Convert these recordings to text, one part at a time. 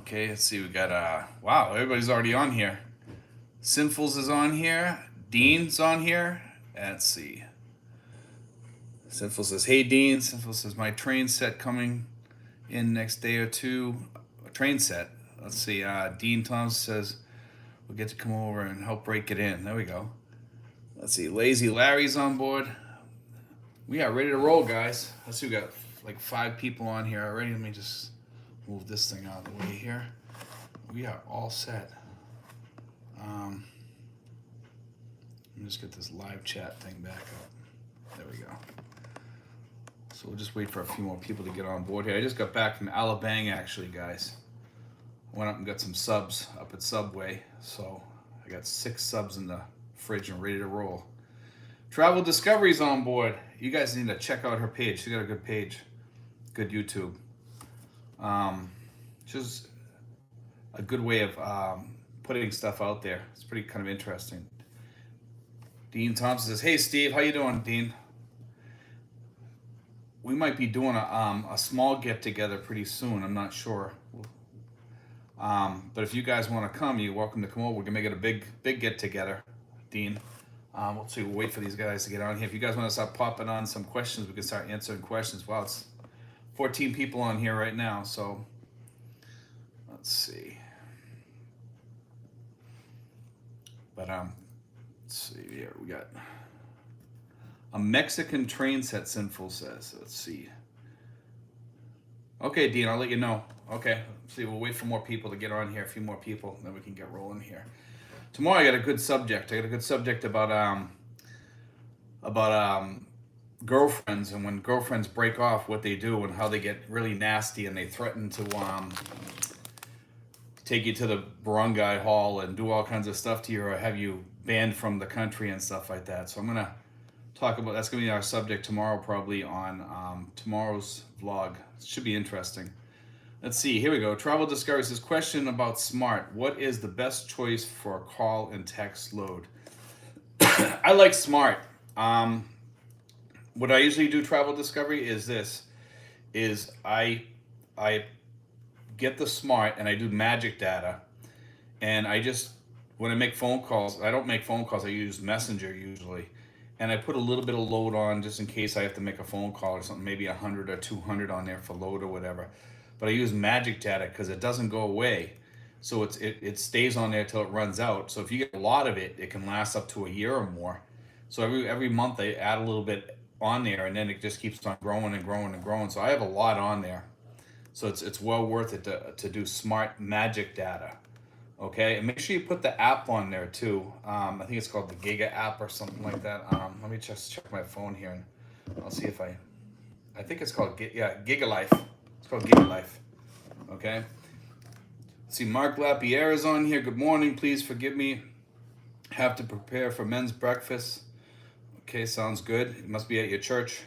Okay, let's see. We got wow, everybody's already on here. Sinfuls is on here. Dean's on here. Let's see. Sinful says, "Hey Dean." Sinful says, "My train set coming in next day or two." A train set. Let's see. Dean Thompson says, "We'll get to come over and help break it in." There we go. Let's see. Lazy Larry's on board. We are ready to roll, guys. Let's see. We got like 5 people on here already. Let me just move this thing out of the way here. We are all set. Let me just get this live chat thing back up. There we go. So we'll just wait for a few more people to get on board here. I just got back from Alabama, actually, guys. Went up and got some subs up at Subway. So I got 6 subs in the fridge and ready to roll. Travel Discovery's on board. You guys need to check out her page. She got a good page, good YouTube. Just a good way of putting stuff out there. It's pretty kind of interesting. Dean Thompson says, "Hey Steve, how you doing, Dean? We might be doing a small get together pretty soon. I'm not sure. But if you guys want to come, you're welcome to come over. We can make it a big get together, Dean. We'll see. We'll wait for these guys to get on here. If you guys want to start popping on some questions, we can start answering questions. Wow, it's 14 people on here right now. So let's see. But let's see here. We got a Mexican train set. Sinful says. Let's see. Okay, Dean, I'll let you know. Okay, let's see. We'll wait for more people to get on here. A few more people, then we can get rolling here. Tomorrow I got a good subject. I got a good subject about girlfriends, and when girlfriends break off, what they do and how they get really nasty and they threaten to take you to the barangay hall and do all kinds of stuff to you or have you banned from the country and stuff like that. So I'm gonna talk about that's gonna be our subject tomorrow, probably on tomorrow's vlog. It should be interesting. Let's see, here we go. Travel Discovery says, question about Smart. What is the best choice for a call and text load? I like Smart. What I usually do, Travel Discovery, is I get the Smart and I do magic data, and I just, when I make phone calls, I don't make phone calls, I use Messenger usually, and I put a little bit of load on just in case I have to make a phone call or something, maybe 100 or 200 on there for load or whatever. But I use magic data because it doesn't go away. So it stays on there till it runs out. So if you get a lot of it, it can last up to a year or more. So every month I add a little bit on there, and then it just keeps on growing and growing and growing. So I have a lot on there. So it's well worth it to do Smart magic data. Okay, and make sure you put the app on there too. I think it's called the Giga app or something like that. Let me just check my phone here, and I'll see if I think it's called Giga Life. It's called Giga Life. Okay. Let's see, Mark Lapierre is on here. Good morning. Please forgive me. Have to prepare for men's breakfast. Okay, sounds good. You must be at your church.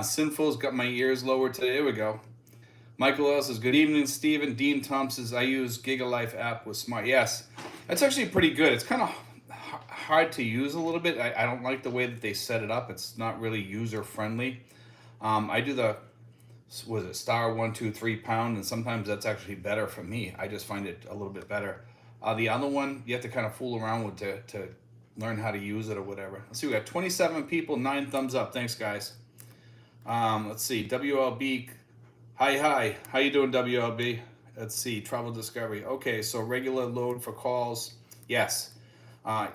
Sinful's got my ears lowered today. There we go. Michael L says, good evening, Stephen. Dean Thompson says, I use Giga Life app with Smart. Yes, that's actually pretty good. It's kind of hard to use a little bit. I don't like the way that they set it up. It's not really user friendly. I do the star 1 2 3 pound, and sometimes that's actually better for me. I just find it a little bit better. The other one you have to kind of fool around with to learn how to use it or whatever. Let's see, we got 27 people, 9 thumbs up. Thanks, guys. Let's see, WLB, hi, how you doing, WLB? Let's see, Travel Discovery. Okay, so regular load for calls. Yes,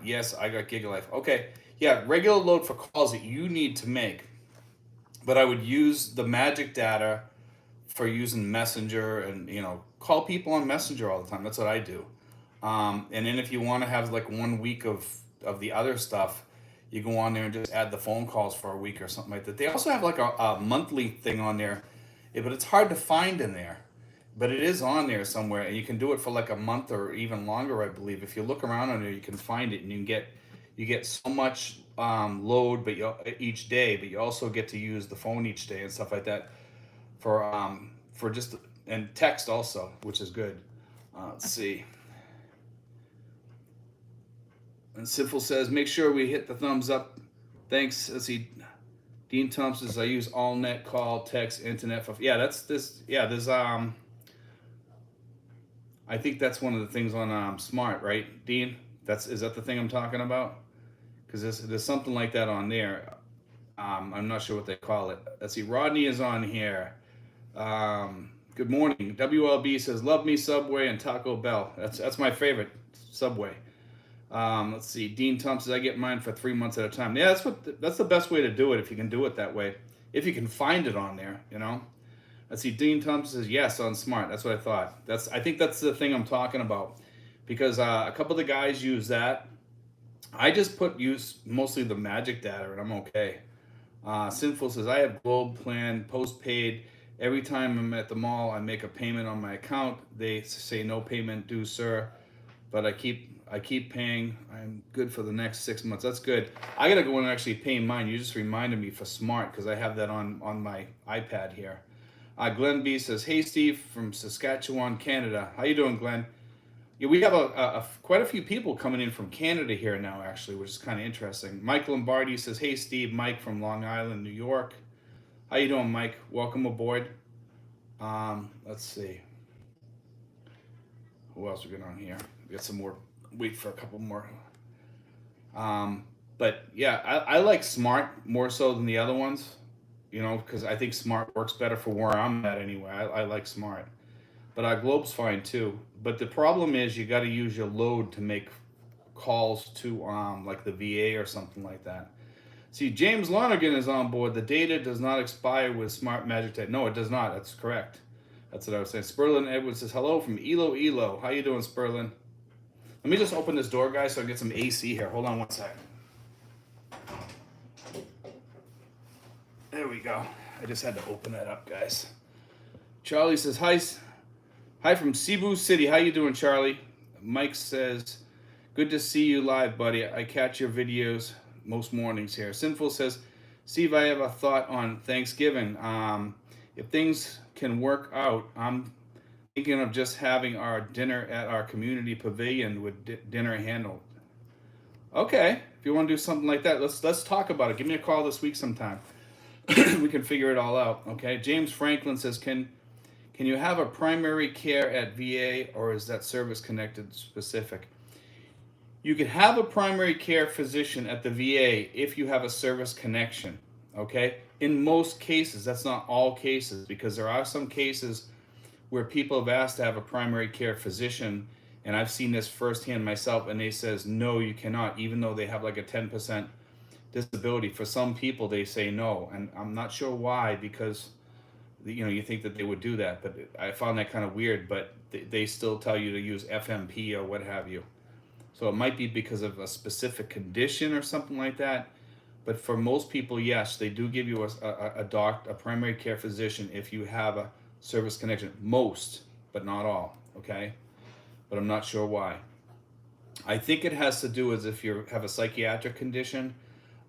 yes, I got Giga Life. Okay, yeah, regular load for calls that you need to make. But I would use the magic data for using Messenger, and call people on Messenger all the time. That's what I do. And then if you want to have like 1 week of the other stuff, you go on there and just add the phone calls for a week or something like that. They also have like a monthly thing on there, but it's hard to find in there. But it is on there somewhere, and you can do it for like a month or even longer, I believe. If you look around on there, you can find it, and you get so much load, but each day, but you also get to use the phone each day and stuff like that for just, and text also, which is good. Let's see. And Sinful says, make sure we hit the thumbs up. Thanks. Let's see. Dean Thompson says, I use all net, call, text, internet. Yeah, that's this. Yeah, there's I think that's one of the things on Smart, right, Dean? Is that the thing I'm talking about? Because there's something like that on there. I'm not sure what they call it. Let's see. Rodney is on here. Good morning. WLB says, "Love me Subway and Taco Bell." That's my favorite Subway. Let's see. Dean Thompson says, "I get mine for 3 months at a time." Yeah, that's the best way to do it if you can do it that way. If you can find it on there, you know. Let's see. Dean Thompson says, "Yes, on Smart." That's what I thought. I think that's the thing I'm talking about, because a couple of the guys use that. I just use mostly the Magic Data, and I'm okay. Sinful says, "I have Globe Plan postpaid. Every time I'm at the mall, I make a payment on my account. They say no payment due, sir, but I keep paying. I'm good for the next 6 months." That's good. I gotta go and actually pay mine. You just reminded me for Smart, because I have that on my iPad here. Glenn B says, "Hey Steve from Saskatchewan, Canada. How you doing, Glenn?" Yeah, we have quite a few people coming in from Canada here now, actually, which is kind of interesting. Mike Lombardi says, "Hey Steve, Mike from Long Island, New York. How you doing, Mike? Welcome aboard." Let's see. Who else we got on here? We got some more. Wait for a couple more. But yeah, I like Smart more so than the other ones, because I think Smart works better for where I'm at anyway. I like Smart. But our Globe's fine too. But the problem is you got to use your load to make calls to like the VA or something like that. See, James Lonergan is on board. The data does not expire with Smart Magic Tech. No, it does not. That's correct. That's what I was saying. Sperlin Edwards says, "Hello from Elo. How you doing, Sperlin?" Let me just open this door, guys, so I get some AC here. Hold on one second. There we go. I just had to open that up, guys. Charlie says, Hi from Cebu City. How you doing, Charlie? Mike says, "Good to see you live, buddy. I catch your videos most mornings here." Sinful says, "Steve, I have a thought on Thanksgiving. If things can work out, I'm thinking of just having our dinner at our community pavilion with dinner handled." Okay, if you want to do something like that, let's talk about it. Give me a call this week sometime. We can figure it all out. Okay. James Franklin says, Can you have a primary care at VA, or is that service connected specific? You can have a primary care physician at the VA if you have a service connection, okay? In most cases, that's not all cases, because there are some cases where people have asked to have a primary care physician, and I've seen this firsthand myself, and they says, no, you cannot, even though they have like a 10% disability. For some people, they say no, and I'm not sure why, because you think that they would do that, but I found that kind of weird. But they still tell you to use FMP or what have you. So it might be because of a specific condition or something like that. But for most people, yes, they do give you a primary care physician if you have a service connection. Most, but not all. Okay, but I'm not sure why. I think it has to do with if you have a psychiatric condition.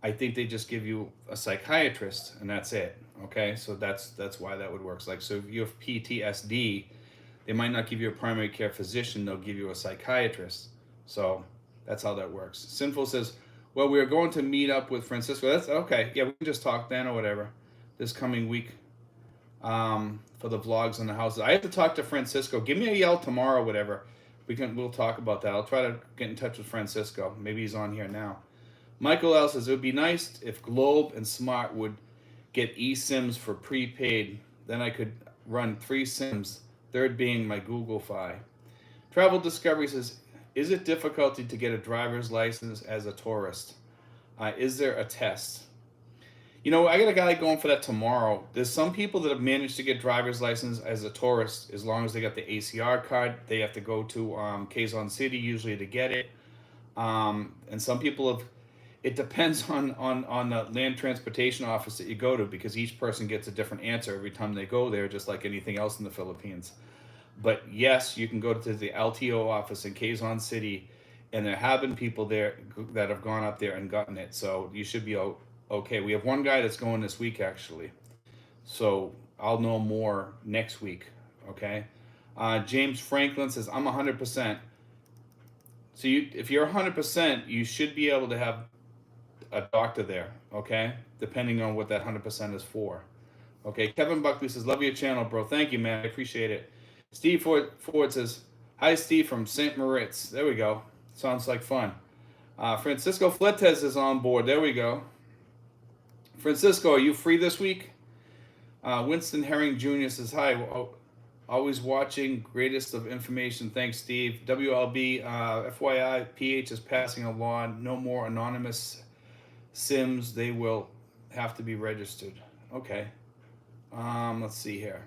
I think they just give you a psychiatrist and that's it. Okay, so that's why that would work. So if you have PTSD, they might not give you a primary care physician. They'll give you a psychiatrist. So that's how that works. Sinful says, "Well, we are going to meet up with Francisco." That's okay. Yeah, we can just talk then or whatever this coming week for the vlogs on the houses. I have to talk to Francisco. Give me a yell tomorrow or whatever. We'll talk about that. I'll try to get in touch with Francisco. Maybe he's on here now. Michael L says, "It would be nice if Globe and Smart would get eSIMs for prepaid. Then I could run 3 SIMs, third being my Google Fi." Travel Discovery says, "Is it difficulty to get a driver's license as a tourist? Is there a test?" I got a guy going for that tomorrow. There's some people that have managed to get driver's license as a tourist as long as they got the ACR card. They have to go to Quezon City usually to get it. And some people have. It depends on the land transportation office that you go to, because each person gets a different answer every time they go there, just like anything else in the Philippines. But yes, you can go to the LTO office in Quezon City, and there have been people there that have gone up there and gotten it. So you should be okay. We have one guy that's going this week, actually. So I'll know more next week, okay? James Franklin says, "I'm 100%. So if you're 100%, you should be able to have a doctor there, okay? Depending on what that 100% is for. Okay, Kevin Buckley says, "Love your channel, bro." Thank you, man. I appreciate it. Steve Ford says, Hi, Steve from St. Moritz. There we go. Sounds like fun. Francisco Fletes is on board. There we go. Francisco, are you free this week? Winston Herring Jr. says, hi. Always watching. Greatest of information. Thanks, Steve. WLB, FYI, PH is passing a law. No more anonymous Sims. They will have to be registered. Okay. Let's see here.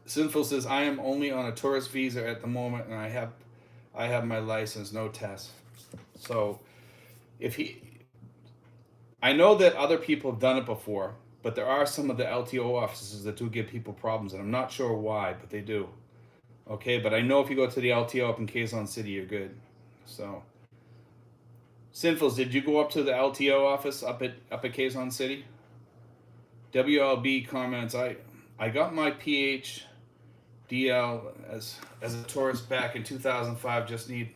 Sinful says, I am only on a tourist visa at the moment, and I have my license, no test. So I know that other people have done it before, but there are some of the LTO offices that do give people problems, and I'm not sure why, but they do. Okay, but I know if you go to the LTO up in Quezon City, you're good. So, Sinfuls, did you go up to the LTO office up at Quezon City? WLB comments, I got my PH DL as a tourist back in 2005. Just need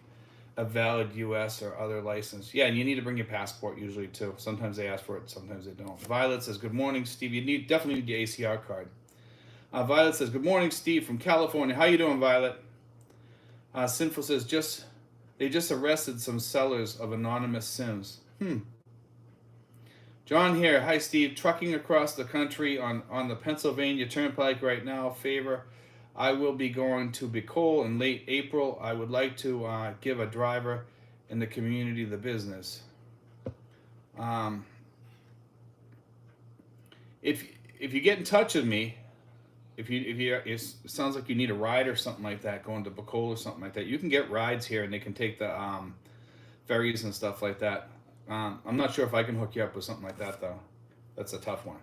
a valid U.S. or other license. Yeah, and you need to bring your passport usually too. Sometimes they ask for it, sometimes they don't. Violet says, "Good morning, Steve. You definitely need your ACR card." Violet says, "Good morning, Steve from California. How you doing, Violet?" Sinful says, they just arrested some sellers of anonymous Sims. John here. Hi, Steve. Trucking across the country on the Pennsylvania Turnpike right now. Favor. I will be going to Bicol in late April. I would like to give a driver in the community the business. If you get in touch with me, if you it sounds like you need a ride or something like that, going to Bicol or something like that, you can get rides here, and they can take the ferries and stuff like that. I'm not sure if I can hook you up with something like that though. That's a tough one.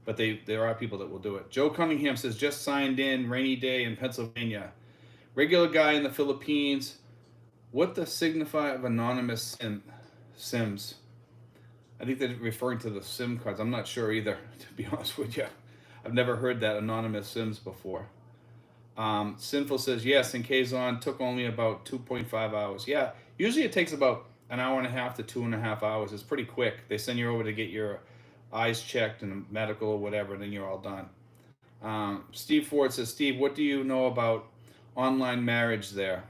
But there are people that will do it. Joe Cunningham says, just signed in, rainy day in Pennsylvania. Regular guy in the Philippines. What the signify of anonymous Sims? I think they're referring to the SIM cards. I'm not sure either, to be honest with you. I've never heard that anonymous Sims before. Sinful says, yes, in Quezon, took only about 2.5 hours. Yeah, usually it takes about an hour and a half to 2.5 hours. It's pretty quick. They send you over to get your eyes checked and medical or whatever, and then you're all done. Steve Ford says, Steve, what do you know about online marriage there?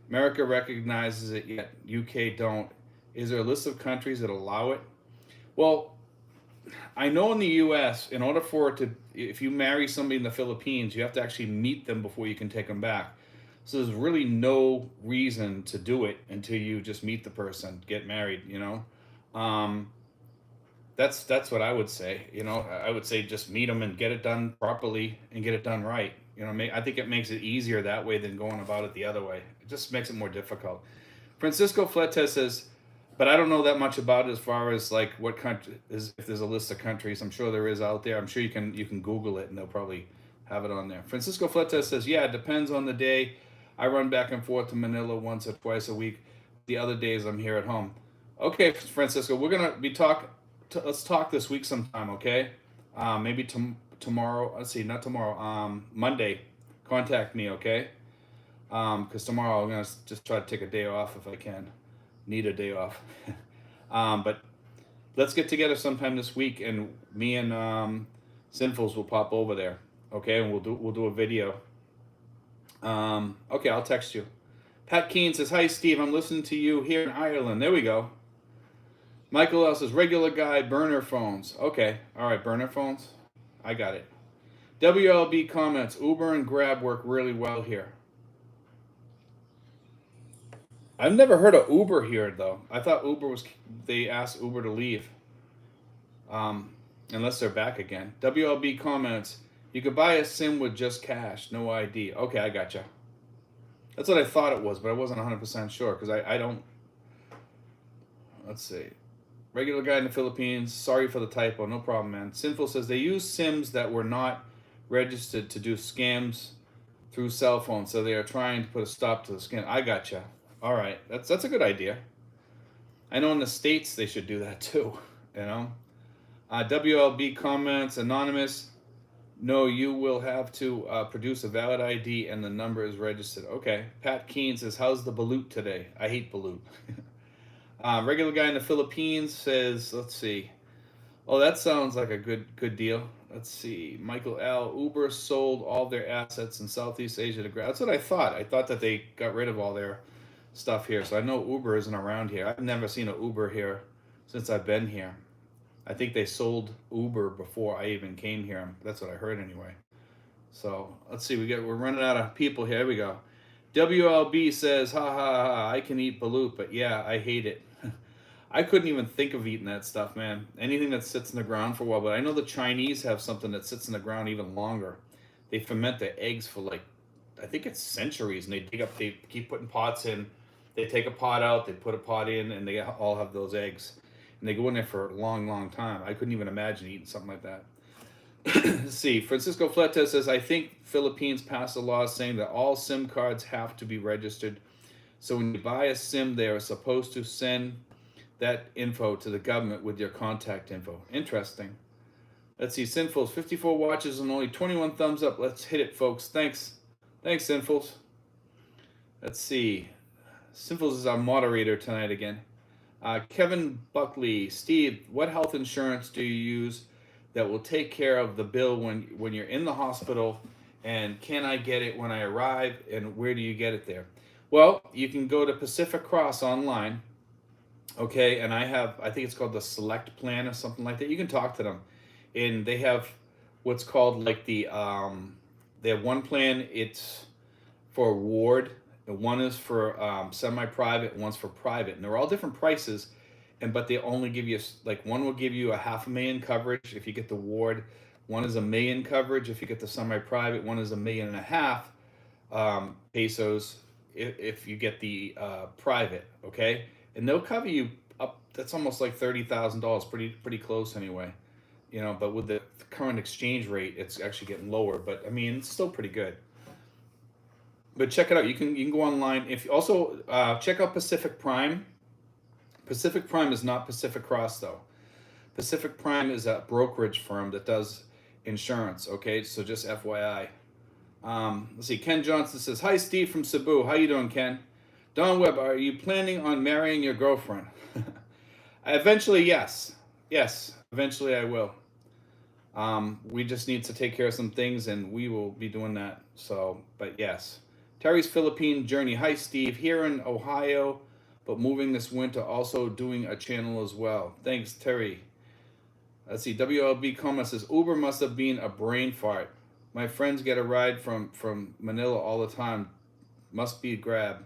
America recognizes it, yet UK don't. Is there a list of countries that allow it? Well, I know in the US, in order for it to, if you marry somebody in the Philippines, you have to actually meet them before you can take them back. So there's really no reason to do it until you just meet the person, get married, you know? That's what I would say. You know, I would say just meet them and get it done properly and get it done right. You know, I think it makes it easier that way than going about it the other way. It just makes it more difficult. Francisco Fletes says, but I don't know that much about it as far as like what country is, if there's a list of countries. I'm sure there is out there. I'm sure you can Google it and they'll probably have it on there. Francisco Fletes says, yeah, it depends on the day. I run back and forth to Manila once or twice a week. The other days I'm here at home. Okay, Francisco, we're gonna be let's talk this week sometime, okay? Maybe tomorrow. Let's see, not tomorrow. Monday. Contact me, okay? Because tomorrow I'm gonna just try to take a day off if I can. Need a day off. But let's get together sometime this week, and me and Sinfuls will pop over there, okay? And we'll do a video. Okay, I'll text you. Pat Keene says, hi, Steve. I'm listening to you here in Ireland. There we go. Michael L says, regular guy, burner phones. Okay, all right, burner phones. I got it. WLB comments, Uber and Grab work really well here. I've never heard of Uber here, though. I thought they asked Uber to leave. Unless they're back again. WLB comments, you could buy a SIM with just cash, no ID. Okay, I gotcha. That's what I thought it was, but I wasn't 100% sure because I don't. Let's see. Regular guy in the Philippines. Sorry for the typo. No problem, man. Sinful says they use SIMs that were not registered to do scams through cell phones, so they are trying to put a stop to the scam. I gotcha. All right, that's a good idea. I know in the States they should do that too. You know. WLB comments, anonymous. No, you will have to produce a valid ID and the number is registered. Okay. Pat Keene says, how's the balut today? I hate balut. Regular guy in the Philippines says, let's see. Oh, that sounds like a good deal. Let's see. Michael L. Uber sold all their assets in Southeast Asia to Grab. That's what I thought. I thought that they got rid of all their stuff here. So I know Uber isn't around here. I've never seen an Uber here since I've been here. I think they sold Uber before I even came here. That's what I heard anyway. So let's see. We're running out of people here. Here we go. WLB says, ha ha ha, I can eat balut, but yeah, I hate it. I couldn't even think of eating that stuff, man. Anything that sits in the ground for a while. But I know the Chinese have something that sits in the ground even longer. They ferment their eggs for like, I think it's centuries, and they keep putting pots in. They take a pot out, they put a pot in, and they all have those eggs. And they go in there for a long, long time. I couldn't even imagine eating something like that. Let's see. Francisco Fletes says, I think Philippines passed a law saying that all SIM cards have to be registered. So when you buy a SIM, they are supposed to send that info to the government with your contact info. Interesting. Let's see. Sinfuls, 54 watches and only 21 thumbs up. Let's hit it, folks. Thanks. Thanks, Sinfuls. Let's see. Sinfuls is our moderator tonight again. Kevin Buckley, Steve, what health insurance do you use that will take care of the bill when you're in the hospital? And can I get it when I arrive? And where do you get it there? Well, you can go to Pacific Cross online. Okay, and I think it's called the Select Plan or something like that. You can talk to them, and they have what's called like they have one plan. It's for ward, and one is for semi-private, one's for private, and they're all different prices, but they only give you like one will give you a $500,000 coverage if you get the ward, one is $1 million coverage if you get the semi-private, one is $1.5 million pesos if you get the private. Okay. And they'll cover you up. That's almost like $30,000, pretty close anyway, But with the current exchange rate, it's actually getting lower. But I mean, it's still pretty good. But check it out. You can go online. If also check out Pacific Prime. Pacific Prime is not Pacific Cross though. Pacific Prime is a brokerage firm that does insurance. Okay, so just FYI. Let's see. Ken Johnson says, "Hi, Steve from Cebu. How you doing, Ken?" Don Webb, are you planning on marrying your girlfriend? Eventually, yes. Yes, eventually I will. We just need to take care of some things, and we will be doing that. So, but yes. Terry's Philippine Journey. Hi, Steve. Here in Ohio, but moving this winter, also doing a channel as well. Thanks, Terry. Let's see. WLB comment says, Uber must have been a brain fart. My friends get a ride from Manila all the time. Must be Grab.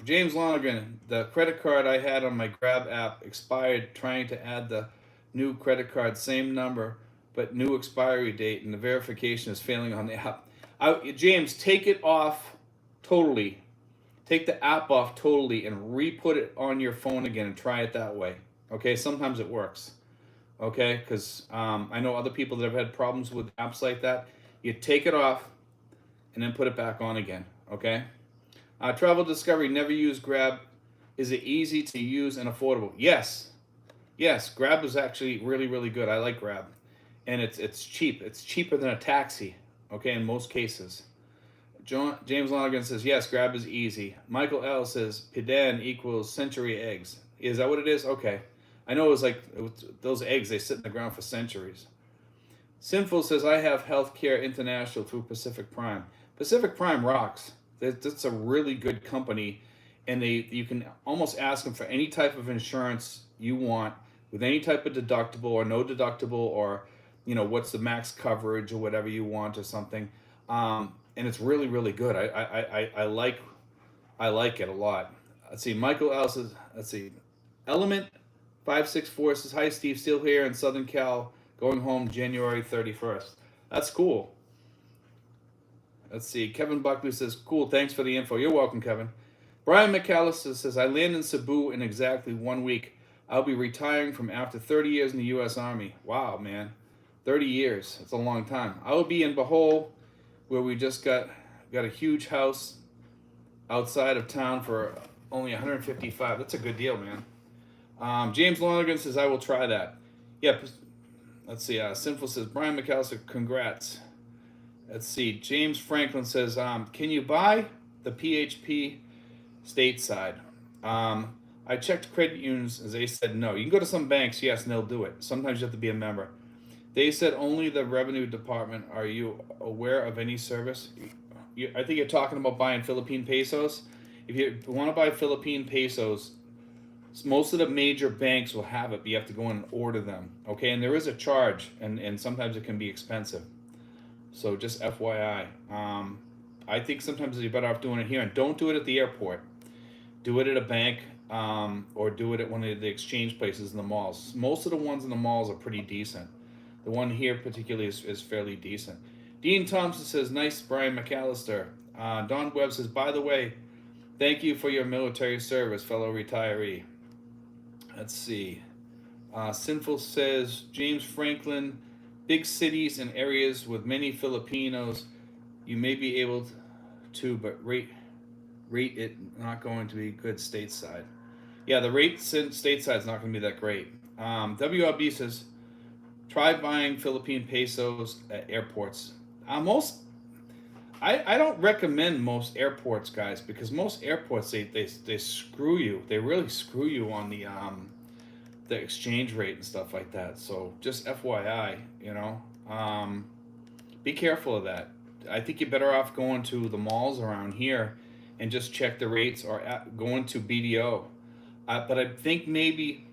James Lonergan, the credit card I had on my Grab app expired. Trying to add the new credit card, same number, but new expiry date, and the verification is failing on the app. James, take it off totally. Take the app off totally and re-put it on your phone again and try it that way. Okay, sometimes it works. Okay, because I know other people that have had problems with apps like that. You take it off and then put it back on again. Okay. Travel Discovery, never use Grab. Is it easy to use and affordable? Yes. Yes, Grab is actually really, really good. I like Grab. And it's cheap. It's cheaper than a taxi, okay, in most cases. James Lonergan says, yes, Grab is easy. Michael L. says, Pidan equals century eggs. Is that what it is? Okay. I know it was those eggs, they sit in the ground for centuries. Sinful says, I have Healthcare International through Pacific Prime. Pacific Prime rocks. That's a really good company, and you can almost ask them for any type of insurance you want with any type of deductible or no deductible, or what's the max coverage or whatever you want or something, and it's really, really good. I like it a lot. Let's see. Michael L says, let's see, Element 564 says, hi Steve, still here in Southern Cal, going home January 31st. That's cool. Let's see. Kevin Buckley says, cool, thanks for the info. You're welcome, Kevin. Brian McAllister says, I land in Cebu in exactly 1 week. I'll be retiring from after 30 years in the U.S. Army. Wow, man. 30 years. That's a long time. I will be in Bohol, where we just got a huge house outside of town for only 155. That's a good deal, man. James Lonergan says, I will try that. Yeah, let's see. Sinful says, Brian McAllister, congrats. Let's see. James Franklin says, can you buy the PHP stateside? I checked credit unions, as they said no. You can go to some banks, yes, and they'll do it. Sometimes you have to be a member. They said only the revenue department. Are you aware of any service? I think you're talking about buying Philippine pesos. If you want to buy Philippine pesos, most of the major banks will have it, but you have to go in and order them. Okay, and there is a charge, and sometimes it can be expensive. So just FYI. I think sometimes you're better off doing it here, and don't do it at the airport. Do it at a bank, or do it at one of the exchange places in the malls. Most of the ones in the malls are pretty decent. The one here particularly is fairly decent. Dean Thompson says, nice, Brian McAllister. Don Webb says, by the way, thank you for your military service, fellow retiree. Let's see. Sinful says, James Franklin, big cities and areas with many Filipinos, you may be able to, but rate it not going to be good stateside. Yeah, the rate stateside is not going to be that great. WRB says, try buying Philippine pesos at airports. I don't recommend most airports, guys, because most airports they screw you. They really screw you on the exchange rate and stuff like that. So just FYI, be careful of that. I think you're better off going to the malls around here and just check the rates, or going to BDO. But I think maybe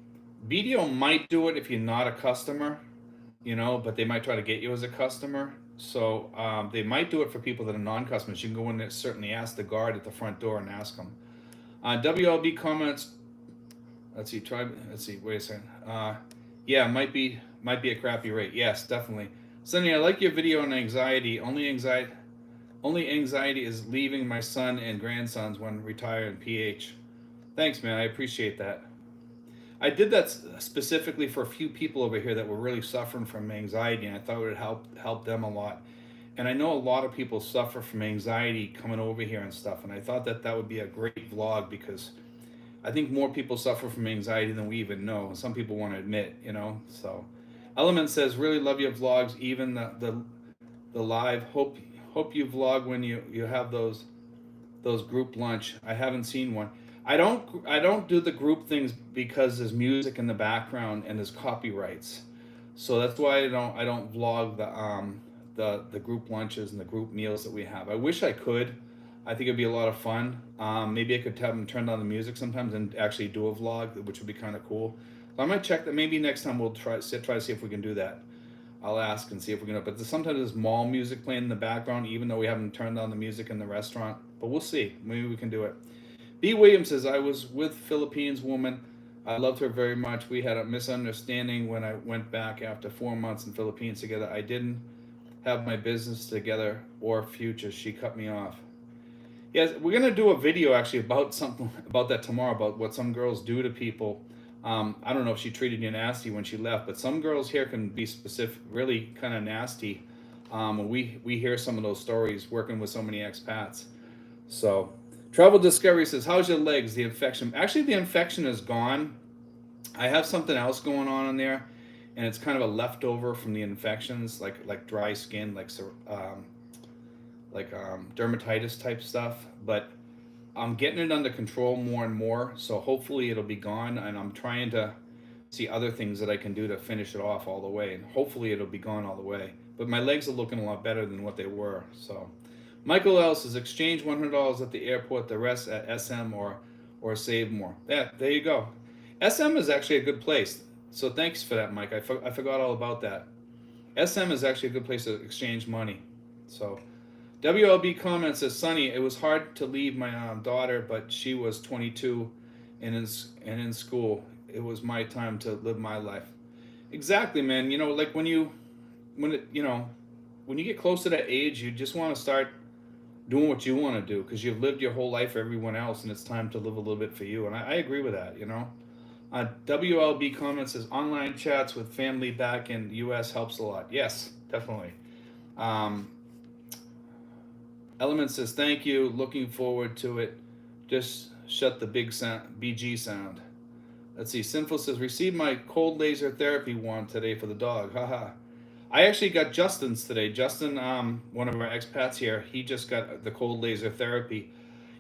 BDO might do it if you're not a customer, but they might try to get you as a customer. So they might do it for people that are non-customers. You can go in there, certainly ask the guard at the front door and ask them. WLB comments. Let's see. Wait a second. Yeah, might be a crappy rate. Yes, definitely. Sonny, I like your video on anxiety. Only anxiety is leaving my son and grandsons when retire in PH. Thanks, man. I appreciate that. I did that specifically for a few people over here that were really suffering from anxiety, and I thought it would help them a lot. And I know a lot of people suffer from anxiety coming over here and stuff, and I thought that would be a great vlog, because I think more people suffer from anxiety than we even know, and some people want to admit, So, Element says, really love your vlogs, even the live. Hope you vlog when you have those group lunch. I haven't seen one. I don't do the group things because there's music in the background and there's copyrights. So that's why I don't vlog the group lunches and the group meals that we have. I wish I could. I think it'd be a lot of fun. Maybe I could have them turn on the music sometimes and actually do a vlog, which would be kind of cool. So I might check that. Maybe next time we'll try to see if we can do that. I'll ask and see if we can. But sometimes there's mall music playing in the background, even though we haven't turned on the music in the restaurant. But we'll see. Maybe we can do it. B. Williams says, I was with Philippines woman. I loved her very much. We had a misunderstanding when I went back after 4 months in Philippines together. I didn't have my business together or future. She cut me off. Yes, we're going to do a video actually about something about that tomorrow, about what some girls do to people. I don't know if she treated you nasty when she left, but some girls here can be really kind of nasty. We hear some of those stories working with so many expats. So, Travel Discovery says, how's your legs? The infection. Actually, the infection is gone. I have something else going on in there, and it's kind of a leftover from the infections, like dry skin, like dermatitis type stuff. But I'm getting it under control more and more, so hopefully it'll be gone. And I'm trying to see other things that I can do to finish it off all the way, and hopefully it'll be gone all the way. But my legs are looking a lot better than what they were. So, Michael L says, exchange $100 at the airport, the rest at SM or save more. Yeah, there you go. SM is actually a good place. So thanks for that, Mike. I forgot all about that. SM is actually a good place to exchange money. So, WLB comments says, Sonny, it was hard to leave my daughter, but she was 22 and in school. It was my time to live my life. Exactly, man. Like when you get close to that age, you just want to start doing what you want to do, because you've lived your whole life for everyone else, and it's time to live a little bit for you. And I agree with that. WLB comments says, online chats with family back in US helps a lot. Yes, definitely. Element says, thank you, looking forward to it. Just shut the big sound, BG sound. Let's see. Sinful says, received my cold laser therapy wand today for the dog. Haha. I actually got Justin's today. Justin, one of our expats here, he just got the cold laser therapy.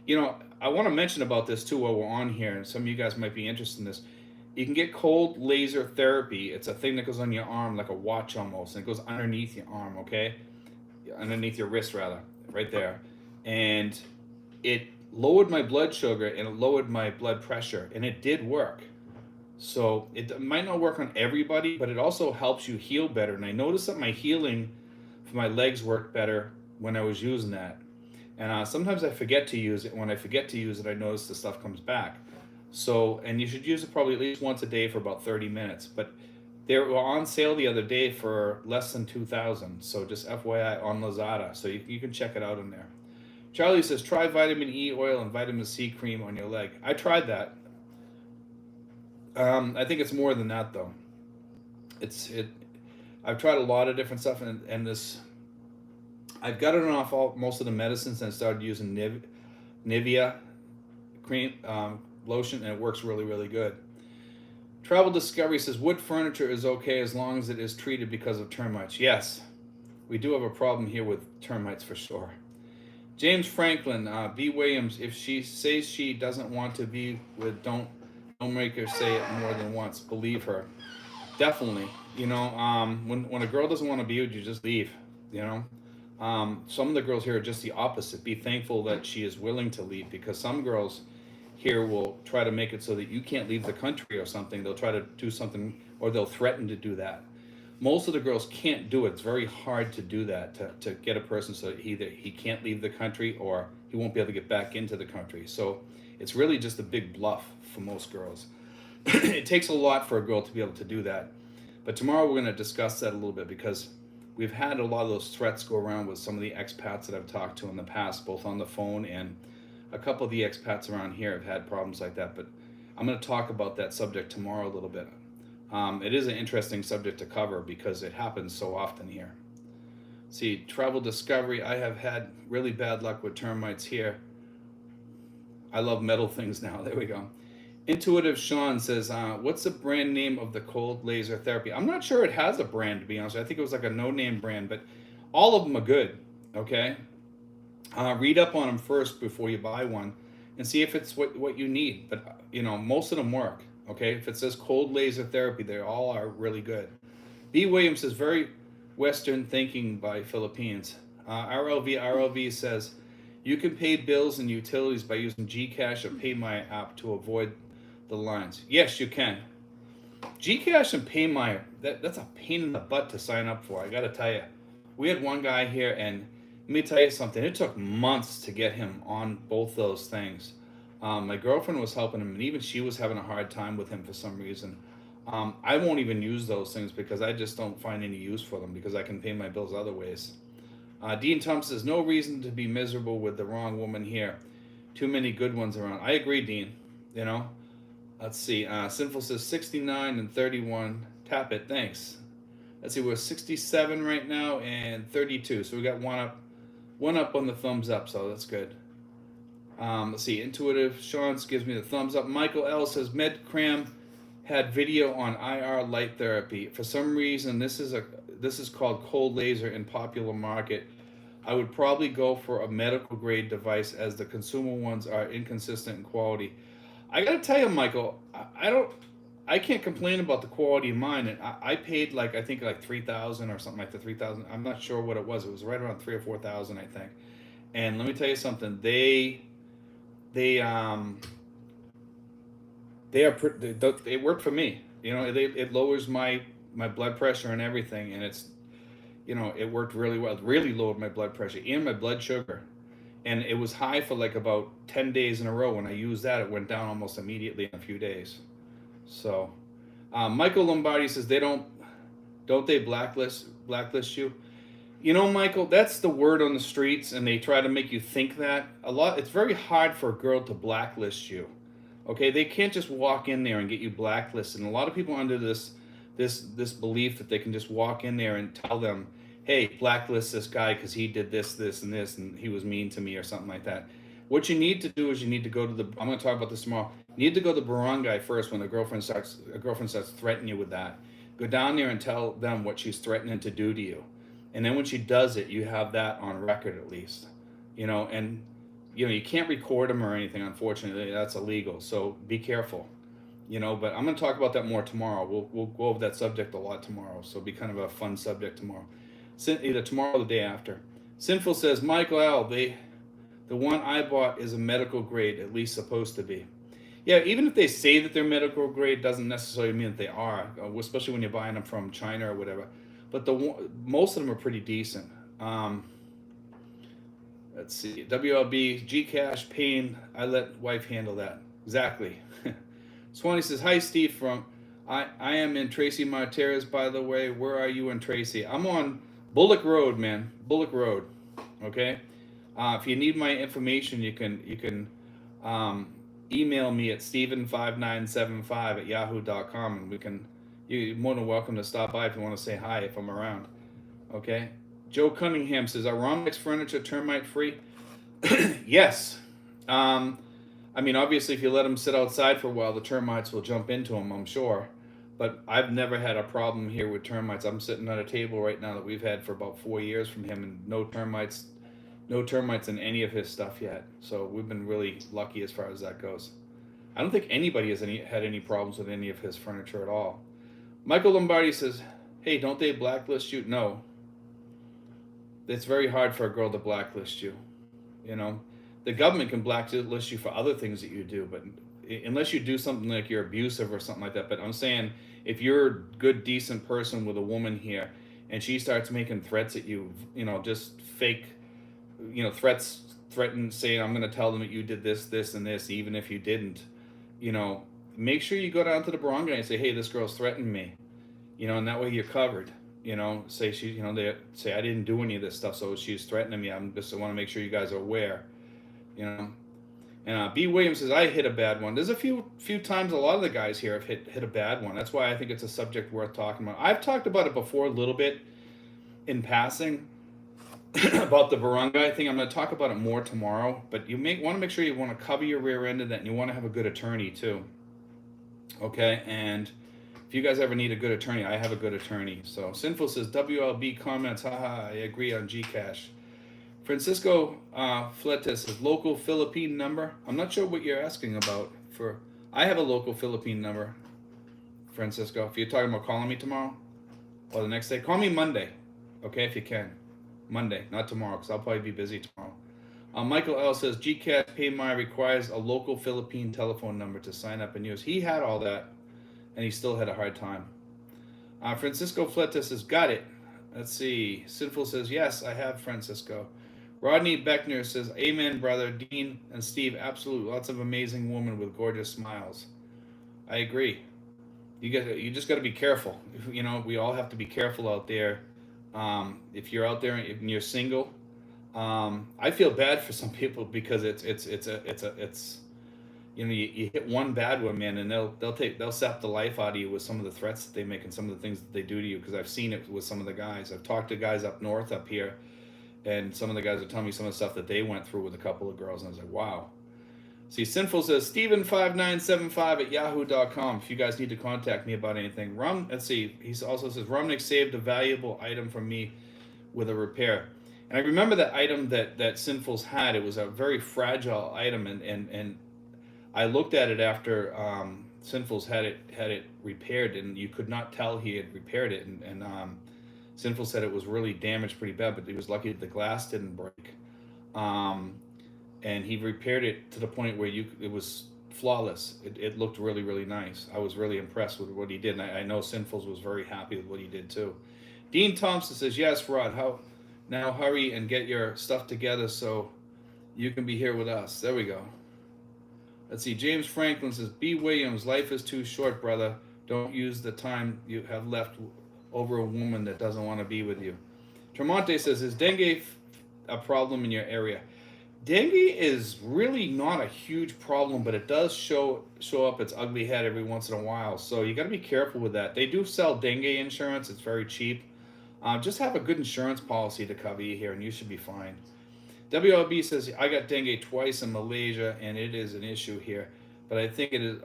I want to mention about this too while we're on here, and some of you guys might be interested in this. You can get cold laser therapy. It's a thing that goes on your arm like a watch almost, and it goes underneath your arm, okay? Underneath your wrist rather, right there. And it lowered my blood sugar and it lowered my blood pressure, and it did work. So it might not work on everybody, but it also helps you heal better. And I noticed that my healing for my legs worked better when I was using that. And sometimes I forget to use it. When I forget to use it, I notice the stuff comes back. So, and you should use it probably at least once a day for about 30 minutes. But they were on sale the other day for less than 2,000. So just FYI on Lazada. So you can check it out in there. Charlie says, try vitamin E oil and vitamin C cream on your leg. I tried that. I think it's more than that though. It. I've tried a lot of different stuff, and this I've gotten off most of the medicines and I started using Nivea cream lotion, and it works really really good. Travel Discovery says wood furniture is okay as long as it is treated because of termites. Yes, we do have a problem here with termites for sure. James Franklin, B. Williams, if she says she doesn't want to be with, don't make her say it more than once. Believe her. Definitely. You know, when a girl doesn't want to be with you, just leave. You know, some of the girls here are just the opposite. Be thankful that she is willing to leave, because some girls here will try to make it so that you can't leave the country or something. They'll try to do something, or they'll threaten to do that. Most of the girls can't do it. It's very hard to do that, to get a person so either he can't leave the country or he won't be able to get back into the country. So it's really just a big bluff for most girls. It takes a lot for a girl to be able to do that. But tomorrow we're going to discuss that a little bit, because we've had a lot of those threats go around with some of the expats that I've talked to in the past, both on the phone, and a couple of the expats around here have had problems like that. But I'm going to talk about that subject tomorrow a little bit. It is an interesting subject to cover because it happens so often here. See, Travel Discovery, I have had really bad luck with termites here. I love metal things now. There we go. Intuitive Sean says, what's the brand name of the cold laser therapy? I'm not sure it has a brand, to be honest. I think it was like a no-name brand, but all of them are good, okay? Read up on them first before you buy one and see if it's what you need. But, you know, most of them work, okay? If it says cold laser therapy, they all are really good. B. Williams says, very Western thinking by Philippines. RLV says, you can pay bills and utilities by using Gcash or PayMy app to avoid the lines. Yes, you can. Gcash and PayMy, that's a pain in the butt to sign up for. I got to tell you, we had one guy here, and let me tell you something. It took months to get him on both those things. My girlfriend was helping him, and even she was having a hard time with him for some reason. I won't even use those things because I just don't find any use for them, because I can pay my bills other ways. Dean Thompson says, no reason to be miserable with the wrong woman here. Too many good ones around. I agree, Dean. You know, let's see. Sinful says 69 and 31. Tap it. Thanks. Let's see. We're 67 right now and 32. So we got one up on the thumbs up. So that's good. Let's see. Intuitive Sean gives me the thumbs up. Michael L says MedCram had video on IR light therapy. For some reason, this is called cold laser in popular market. I would probably go for a medical grade device, as the consumer ones are inconsistent in quality. I gotta tell you, Michael, I can't complain about the quality of mine. And I paid I think 3,000 or something like that. 3,000. I'm not sure what it was. It was right around 3,000 or 4,000, I think. And let me tell you something. They work for me. You know, it lowers my blood pressure and everything, and it's, you know, it worked really well. It really lowered my blood pressure and my blood sugar, and it was high for about 10 days in a row. When I used that, it went down almost immediately in a few days. So Michael Lombardi says they don't they blacklist you. You know, Michael, that's the word on the streets, and they try to make you think that a lot. It's very hard for a girl to blacklist you. Okay, they can't just walk in there and get you blacklisted. And a lot of people are under this belief that they can just walk in there and tell them, hey, blacklist this guy because he did this, this, and this, and he was mean to me or something like that. What you need to do is you need to go to I'm going to talk about this tomorrow. You need to go to the barangay first when a girlfriend starts threatening you with that. Go down there and tell them what she's threatening to do to you. And then when she does it, you have that on record at least. You know, and you know, you can't record them or anything, unfortunately. That's illegal. So be careful. But I'm going to talk about that more tomorrow. We'll go over that subject a lot tomorrow, so it'll be kind of a fun subject tomorrow. Either tomorrow or the day after. Sinful says, Michael L., the one I bought is a medical grade, at least supposed to be. Yeah, even if they say that they're medical grade, doesn't necessarily mean that they are, especially when you're buying them from China or whatever. But most of them are pretty decent. Let's see. WLB, Gcash, Pain. I let wife handle that. Exactly. Swanee says, hi, Steve from... I am in Tracy Martinez, by the way. Where are you in Tracy? I'm on Bullock Road, man. Bullock Road. Okay? If you need my information, you can email me at steven5975@yahoo.com, and you're more than welcome to stop by if you want to say hi if I'm around. Okay? Joe Cunningham says, are Romnick's furniture termite free? Yes. Obviously, if you let them sit outside for a while, the termites will jump into them, I'm sure. But I've never had a problem here with termites. I'm sitting at a table right now that we've had for about 4 years from him, and no termites in any of his stuff yet. So we've been really lucky as far as that goes. I don't think anybody has had any problems with any of his furniture at all. Michael Lombardi says, hey, don't they blacklist you? No. It's very hard for a girl to blacklist you. The government can blacklist you for other things that you do, but unless you do something like you're abusive or something like that. But I'm saying, if you're a good, decent person with a woman here, and she starts making threats at you, just fake, threaten, saying, I'm going to tell them that you did this, this, and this, even if you didn't, make sure you go down to the barangay and say, hey, this girl's threatening me, and that way you're covered. Say they say I didn't do any of this stuff, so she's threatening me. I want to make sure you guys are aware. And B. Williams says, I hit a bad one. There's a few times a lot of the guys here have hit a bad one. That's why I think it's a subject worth talking about. I've talked about it before a little bit in passing about the barangay thing. I'm going to talk about it more tomorrow, but you want to make sure you want to cover your rear end of that, and you want to have a good attorney too. Okay, and if you guys ever need a good attorney, I have a good attorney. So Sinful says, WLB comments, haha, I agree on Gcash. Francisco Fletes says, local Philippine number. I'm not sure what you're asking about. I have a local Philippine number, Francisco. If you're talking about calling me tomorrow or the next day, call me Monday, okay, if you can. Monday, not tomorrow, because I'll probably be busy tomorrow. Michael L. says, Gcash PayMy requires a local Philippine telephone number to sign up and use. He had all that, and he still had a hard time. Francisco Fletes says, got it. Let's see. Sinful says, yes, I have, Francisco. Rodney Beckner says, amen, brother. Dean and Steve, absolutely. Lots of amazing women with gorgeous smiles. I agree. You just got to be careful. We all have to be careful out there. If you're out there and you're single, I feel bad for some people because you hit one bad one, man, and they'll sap the life out of you with some of the threats that they make and some of the things that they do to you, because I've seen it with some of the guys. I've talked to guys up north up here, and some of the guys are telling me some of the stuff that they went through with a couple of girls, and I was like, wow. See, Sinful says, Steven5975@yahoo.com if you guys need to contact me about anything. Let's see, he also says, Romnick saved a valuable item from me with a repair. And I remember that item that Sinful's had. It was a very fragile item, and I looked at it after Sinful's had it repaired, and you could not tell he had repaired it. And Sinful said it was really damaged pretty bad, but he was lucky that the glass didn't break. And he repaired it to the point where it was flawless. It looked really, really nice. I was really impressed with what he did, and I know Sinful's was very happy with what he did too. Dean Thompson says, yes, Rod, now hurry and get your stuff together so you can be here with us. There we go. Let's see. James Franklin says, B. Williams, life is too short, brother. Don't use the time you have left over a woman that doesn't want to be with you. Tremonte says, is dengue a problem in your area? Dengue is really not a huge problem, but it does show up its ugly head every once in a while. So you got to be careful with that. They do sell dengue insurance. It's very cheap. Just have a good insurance policy to cover you here, and you should be fine. WLB says, I got dengue twice in Malaysia, and it is an issue here. But I think it is.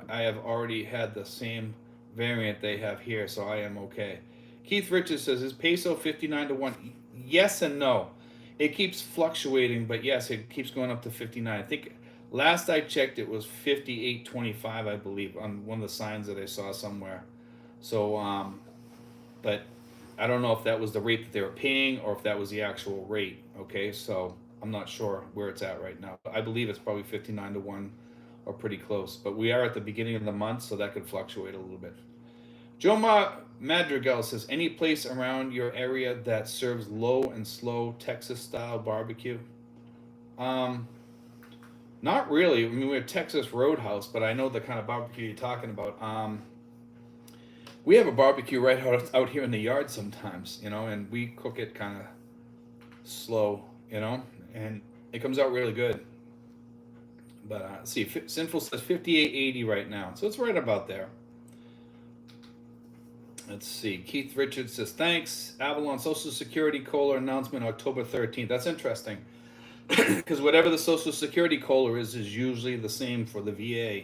I have already had the same variant they have here, so I am okay. Keith Richards says, is peso 59 to 1? Yes and no. It keeps fluctuating, but yes, it keeps going up to 59. I think Last I checked, it was 58.25, I believe, on one of the signs that I saw somewhere. So, but I don't know if that was the rate that they were paying or if that was the actual rate. Okay, so I'm not sure where it's at right now. I believe it's probably 59 to 1 or pretty close. But we are at the beginning of the month, so that could fluctuate a little bit. Joe Madrigal says, any place around your area that serves low and slow Texas style barbecue? Um, Not really. I mean, we're Texas Roadhouse, but I know the kind of barbecue you're talking about. We have a barbecue right out here in the yard sometimes, and we cook it kind of slow, and it comes out really good. But let's see, Sinful says 58.80 right now, so it's right about there. Let's see. Keith Richards says, thanks. Avalon Social Security COLA announcement October 13th. That's interesting. Because whatever the Social Security COLA is usually the same for the VA.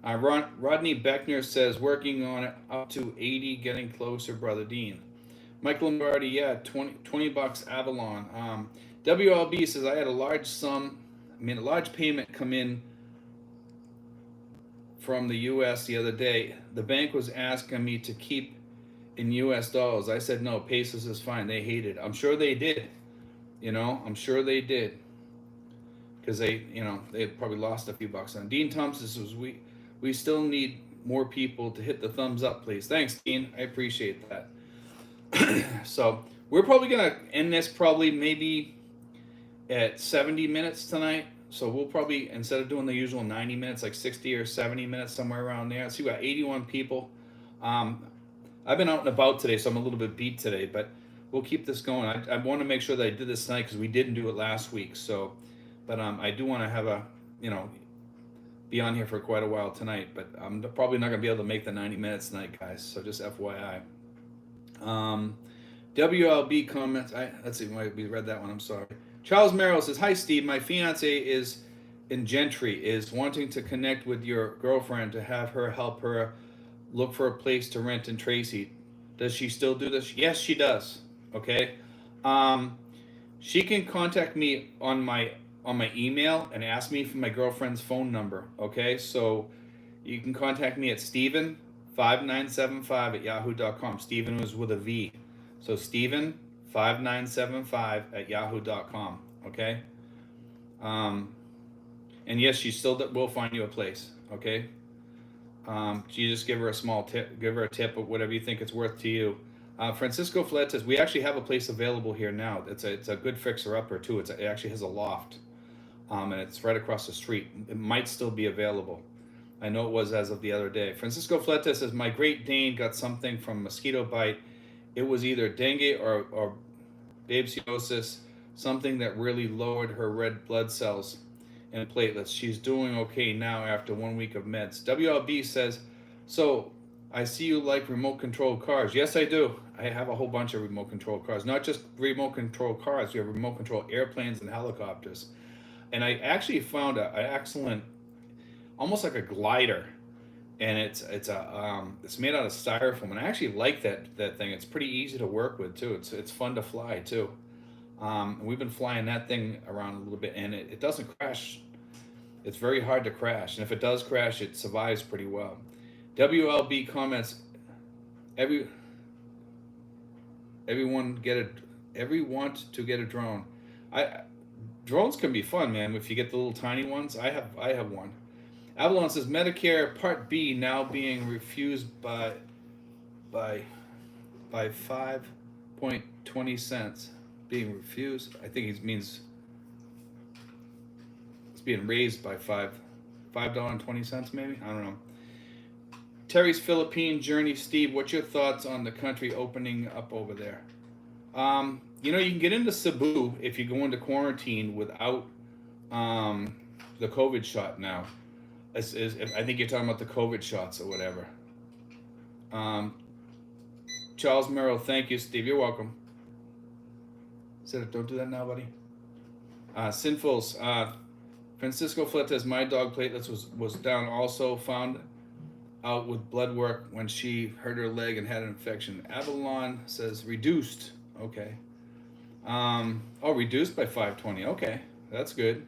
Rodney Beckner says, working on it up to 80, getting closer, Brother Dean. Michael Lombardi, yeah, 20 bucks Avalon. WLB says, I had a large payment come in from the U.S. the other day. The bank was asking me to keep in U.S. dollars. I said, no, pesos is fine. They hated it. I'm sure they did. I'm sure they did. Because they probably lost a few bucks on. Dean Thompson says, we still need more people to hit the thumbs up, please. Thanks, Dean. I appreciate that. So we're probably gonna end this probably maybe at 70 minutes tonight. So we'll probably, instead of doing the usual 90 minutes, like 60 or 70 minutes, somewhere around there. See, we got 81 people. I've been out and about today, so I'm a little bit beat today, but we'll keep this going. I want to make sure that I did this tonight because we didn't do it last week. So, but I do want to have be on here for quite a while tonight. But I'm probably not going to be able to make the 90 minutes tonight, guys. So just FYI. WLB comments. Let's see. We read that one. I'm sorry. Charles Merrill says, hi, Steve. My fiance is in Gentry, is wanting to connect with your girlfriend to have her help her look for a place to rent in Tracy. Does she still do this? Yes, she does. Okay. She can contact me on my email and ask me for my girlfriend's phone number. Okay. So you can contact me at Steven5975 at yahoo.com. Steven was with a V. So Steven5975 at yahoo.com. Okay. And yes, she still will find you a place. Okay. You just give her a small tip, give her a tip of whatever you think it's worth to you. Francisco Flett says, we actually have a place available here now. It's a good fixer-upper too. It actually has a loft, and it's right across the street. It might still be available. I know it was as of the other day. Francisco Fleta says, my Great Dane got something from mosquito bite. It was either dengue or babesiosis, something that really lowered her red blood cells and platelets. She's doing okay now after 1 week of meds. WLB says, so I see you like remote control cars. Yes, I do. I have a whole bunch of remote control cars. Not just remote control cars. We have remote control airplanes and helicopters. And I actually found an excellent, almost like a glider, and it's made out of styrofoam, and I actually like that thing. It's pretty easy to work with too. It's fun to fly too. We've been flying that thing around a little bit, and it doesn't crash. It's very hard to crash, and if it does crash, it survives pretty well. WLB comments, everyone want to get a drone. Drones can be fun, man. If you get the little tiny ones, I have one. Avalon says Medicare Part B now being refused by 5.20 being refused. I think it means it's being raised by $5.20 maybe. I don't know. Terry's Philippine journey. Steve, what's your thoughts on the country opening up over there? You can get into Cebu if you go into quarantine without the COVID shot now. I think you're talking about the COVID shots or whatever. Charles Merrill, thank you, Steve. You're welcome. Said, don't do that now, buddy. Sinfuls, Francisco Fletes, my dog platelets was down. Also found out with blood work when she hurt her leg and had an infection. Avalon says reduced. Okay. Reduced by 520. Okay, that's good.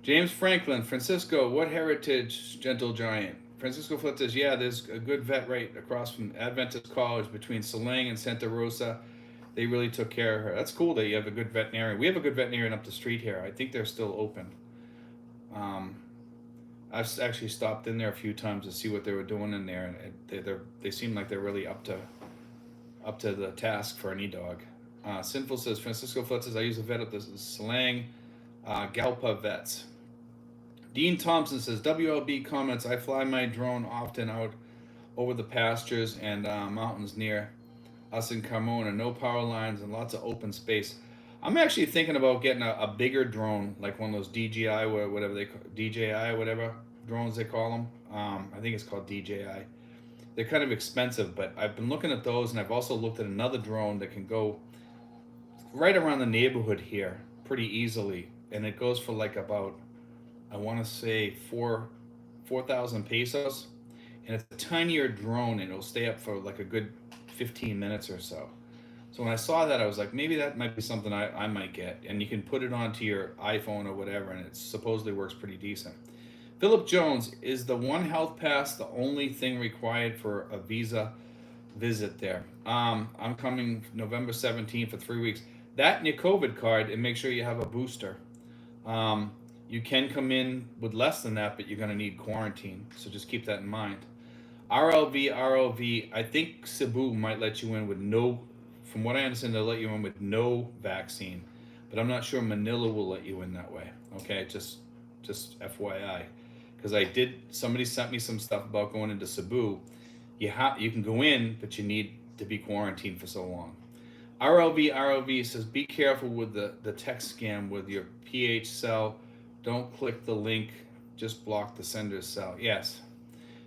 James Franklin, Francisco, what heritage, gentle giant? Francisco Flitters, yeah, there's a good vet right across from Adventist College between Salang and Santa Rosa. They really took care of her. That's cool that you have a good veterinarian. We have a good veterinarian up the street here. I think they're still open. Um, I've actually stopped in there a few times to see what they were doing in there, and they seem like they're really up to the task for any dog. Sinful says Francisco Flett says I use a vet at the Salang Galpa Vets. Dean Thompson says WLB comments I fly my drone often out over the pastures and mountains near us in Carmona. No power lines and lots of open space. I'm actually thinking about getting a bigger drone, like one of those DJI or whatever they call DJI, whatever drones they call them. I think it's called DJI. They're kind of expensive, but I've been looking at those, and I've also looked at another drone that can go right around the neighborhood here pretty easily, and it goes for like about, I want to say 4,000 pesos, and it's a tinier drone, and it'll stay up for like a good 15 minutes or so. So when I saw that, I was like, maybe that might be something I might get, and you can put it onto your iPhone or whatever, and it supposedly works pretty decent. Philip Jones, is the One Health Pass the only thing required for a visa visit there? I'm coming November 17th for 3 weeks. That and your COVID card, and make sure you have a booster. You can come in with less than that, but you're going to need quarantine, so just keep that in mind. RLV, I think Cebu might let you in with no, from what I understand, they'll let you in with no vaccine, but I'm not sure Manila will let you in that way. Okay, just FYI, because somebody sent me some stuff about going into Cebu. You can go in, but you need to be quarantined for so long. RLV says be careful with the text scam with your PH cell. Don't click the link, just block the sender's cell. Yes.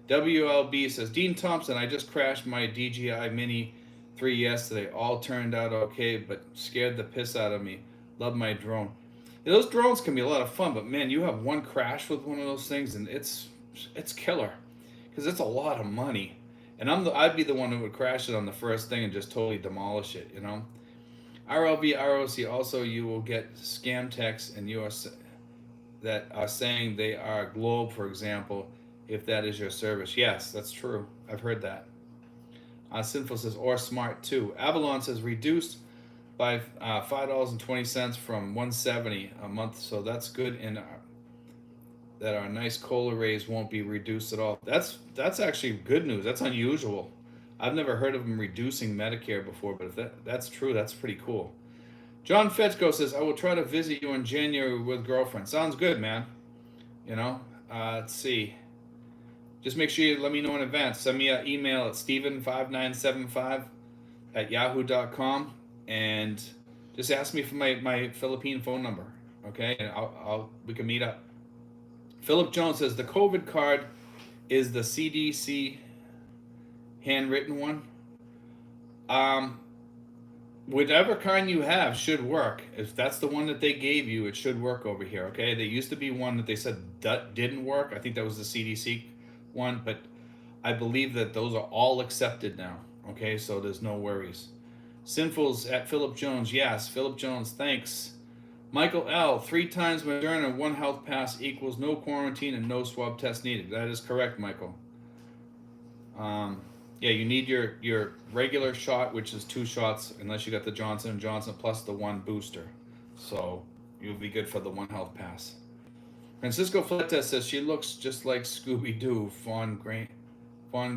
WLB says Dean Thompson, I just crashed my DJI Mini 3 yesterday. All turned out okay, but scared the piss out of me. Love my drone. Yeah, those drones can be a lot of fun, but man, you have one crash with one of those things, and it's killer, because it's a lot of money. And I'd be the one who would crash it on the first thing and just totally demolish it, you know. RLV ROC, also you will get scam texts and that are saying they are Globe, for example, if that is your service. Yes, that's true. I've heard that. Sinful says, or Smart too. Avalon says reduced by $5.20 from $170 a month, so that's good. And that our nice cola rays won't be reduced at all. That's actually good news. That's unusual. I've never heard of them reducing Medicare before, but if that's true, that's pretty cool. John Fetchko says, I will try to visit you in January with girlfriend. Sounds good, man. You know, let's see. Just make sure you let me know in advance. Send me an email at steven5975@yahoo.com and just ask me for my Philippine phone number, okay? And we can meet up. Philip Jones says the COVID card is the CDC handwritten one. Whatever kind you have should work. If that's the one that they gave you, it should work over here, okay? There used to be one that they said that didn't work. I think that was the CDC one, but I believe that those are all accepted now, okay? So there's no worries. Sinfuls at Philip Jones, yes. Philip Jones, thanks. Michael L, 3 times Moderna, 1 health pass equals no quarantine and no swab test needed. That is correct, Michael. Yeah, you need your regular shot, which is 2 shots, unless you got the Johnson & Johnson plus the 1 booster. So you'll be good for the 1 health pass. Francisco Fleta says she looks just like Scooby-Doo, Fawn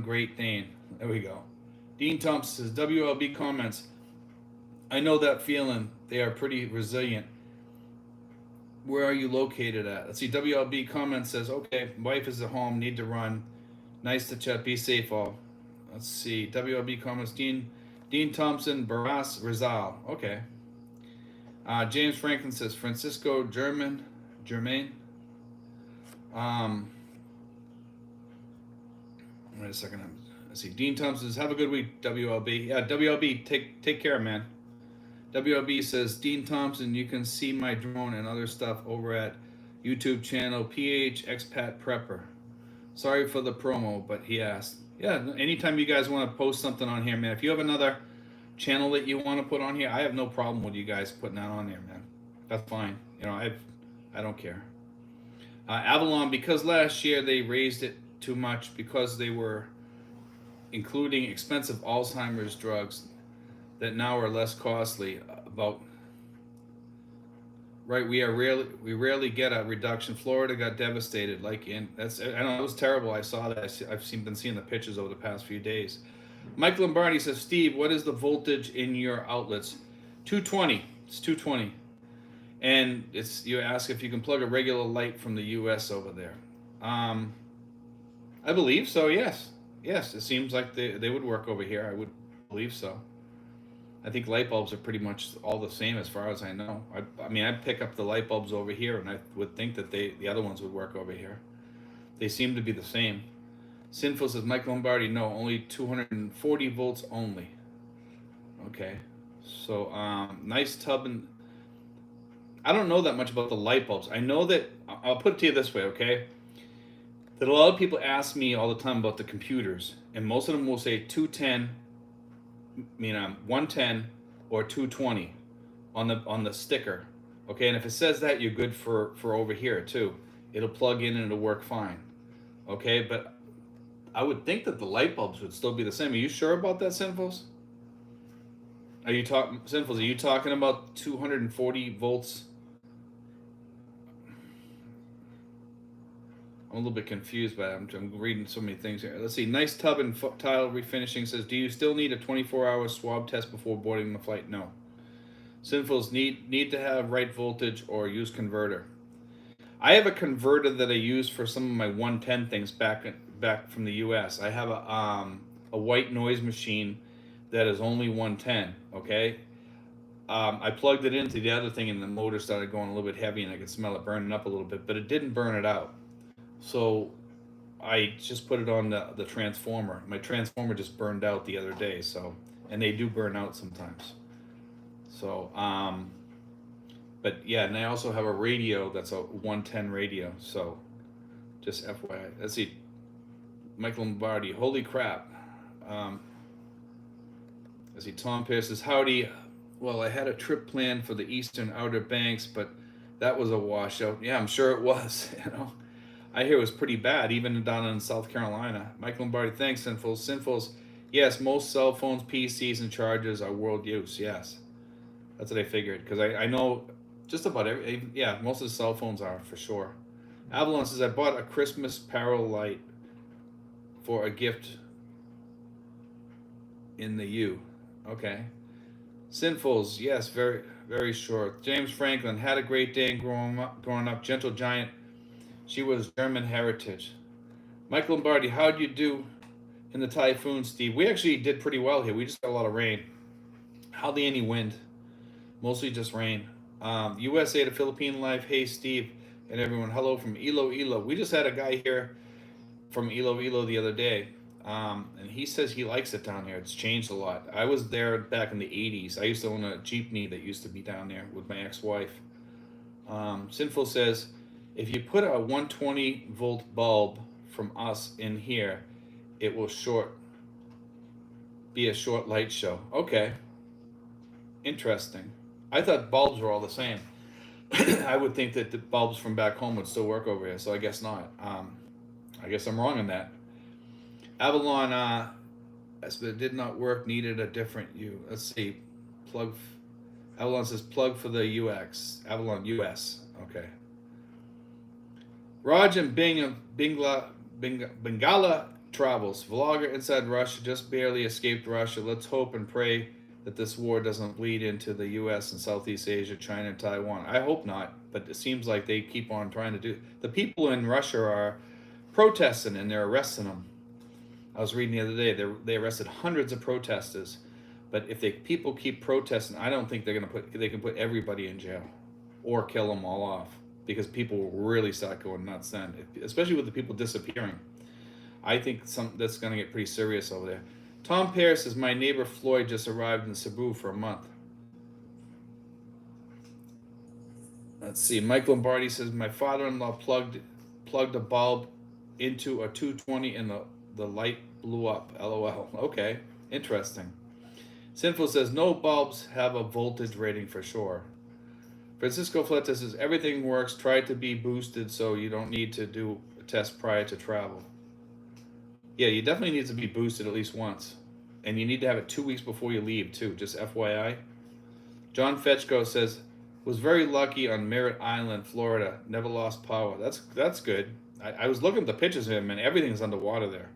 Great Dane. There we go. Dean Thompson says, WLB comments, I know that feeling. They are pretty resilient. Where are you located at? Let's see, WLB comments says, okay, wife is at home, need to run. Nice to chat, be safe all. Let's see, WLB comments, Dean Thompson, Barras, Rizal. Okay. James Franklin says, Francisco Germain. Wait a second. Let's see. Dean Thompson says, have a good week, WLB. Yeah, WLB, take care, man. WLB says, Dean Thompson, you can see my drone and other stuff over at YouTube channel PH Expat Prepper. Sorry for the promo, but he asked. Yeah, anytime you guys want to post something on here, man. If you have another channel that you want to put on here, I have no problem with you guys putting that on there, man. That's fine. You know, I don't care. Avalon, because last year they raised it too much because they were including expensive Alzheimer's drugs that now are less costly. About right, we rarely get a reduction. Florida got devastated, like in that's I know it was terrible. I saw that. Been seeing the pictures over the past few days. Mike Lombardi says, Steve, what is the voltage in your outlets? 220. It's 220. And it's you ask if you can plug a regular light from the U.S. over there. Um, I believe so. Yes, yes. It seems like they would work over here. I would believe so. I think light bulbs are pretty much all the same as far as I know. I mean, I pick up the light bulbs over here, and I would think that the other ones would work over here. They seem to be the same. Sinful says Mike Lombardi, no, only 240 volts only. Okay, so nice tub and I don't know that much about the light bulbs. I know that I'll put it to you this way, okay? That a lot of people ask me all the time about the computers, and most of them will say 210, 110 or 220 on the sticker. Okay, and if it says that, you're good for over here too. It'll plug in and it'll work fine. Okay, but I would think that the light bulbs would still be the same. Are you sure about that, Sinfuls? Are you talking Sinfuls? Are you talking about 240 volts? I'm a little bit confused by that. I'm reading so many things here. Let's see. Nice tub and tile refinishing says, do you still need a 24-hour swab test before boarding the flight? No. Sinfuls need to have right voltage or use converter. I have a converter that I use for some of my 110 things back from the U.S. I have a white noise machine that is only 110. Okay. I plugged it into the other thing, and the motor started going a little bit heavy, and I could smell it burning up a little bit, but it didn't burn it out. So I just put it on the transformer. My transformer just burned out the other day. So, and they do burn out sometimes. So, but yeah, and I also have a radio that's a 110 radio. So, just FYI. Let's see. Michael Lombardi, holy crap. Let's see. Tom Pierce says, howdy. Well, I had a trip planned for the Eastern Outer Banks, but that was a washout. Yeah, I'm sure it was. You know. I hear it was pretty bad, even down in South Carolina. Mike Lombardi, thanks, Sinfuls. Sinfuls, yes, most cell phones, PCs, and chargers are world use. Yes, that's what I figured. Because I know just about yeah, most of the cell phones are for sure. Avalon says, I bought a Christmas parallel light for a gift in the U. Okay. Sinfuls, yes, very, very short. James Franklin, had a great day growing up. Gentle Giant. She was German heritage. Mike Lombardi, how'd you do in the typhoon, Steve? We actually did pretty well here. We just got a lot of rain. Hardly any wind. Mostly just rain. USA to Philippine Life. Hey, Steve and everyone. Hello from Iloilo. We just had a guy here from Iloilo the other day. And he says he likes it down here. It's changed a lot. I was there back in the 80s. I used to own a jeepney that used to be down there with my ex-wife. Sinful says, if you put a 120 volt bulb from us in here, it will be a short light show. Okay. Interesting. I thought bulbs were all the same. I would think that the bulbs from back home would still work over here, so I guess not. I guess I'm wrong on that. Avalon, it did not work, needed a different U. Let's see. Avalon says plug for the UX. Avalon US. Okay. Raj and Bengala travels. Vlogger inside Russia just barely escaped Russia. Let's hope and pray that this war doesn't bleed into the U.S. and Southeast Asia, China, and Taiwan. I hope not, but it seems like they keep on trying to do. The people in Russia are protesting and they're arresting them. I was reading the other day they arrested hundreds of protesters, but if people keep protesting, I don't think they can put everybody in jail or kill them all off. Because people will really start going nuts then, especially with the people disappearing. I think that's going to get pretty serious over there. Tom Pierce says, my neighbor Floyd just arrived in Cebu for a month. Let's see. Mike Lombardi says, my father-in-law plugged a bulb into a 220 and the light blew up. LOL. Okay. Interesting. Sinful says, no bulbs have a voltage rating for sure. Francisco Fletes says everything works. Try to be boosted so you don't need to do a test prior to travel. Yeah, you definitely need to be boosted at least once. And you need to have it 2 weeks before you leave, too. Just FYI. John Fetchko says, was very lucky on Merritt Island, Florida. Never lost power. That's good. I was looking at the pictures of him, and everything's underwater there.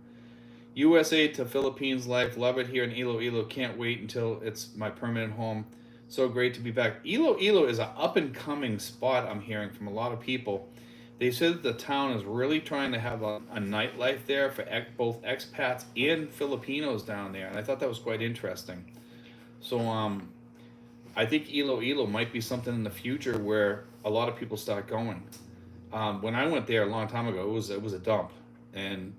USA to Philippines life. Love it here in Iloilo. Can't wait until it's my permanent home. So great to be back. Iloilo is an up-and-coming spot, I'm hearing from a lot of people. They said that the town is really trying to have a nightlife there for both expats and Filipinos down there, and I thought that was quite interesting. So I think Iloilo might be something in the future where a lot of people start going. When I went there a long time ago, it was a dump, and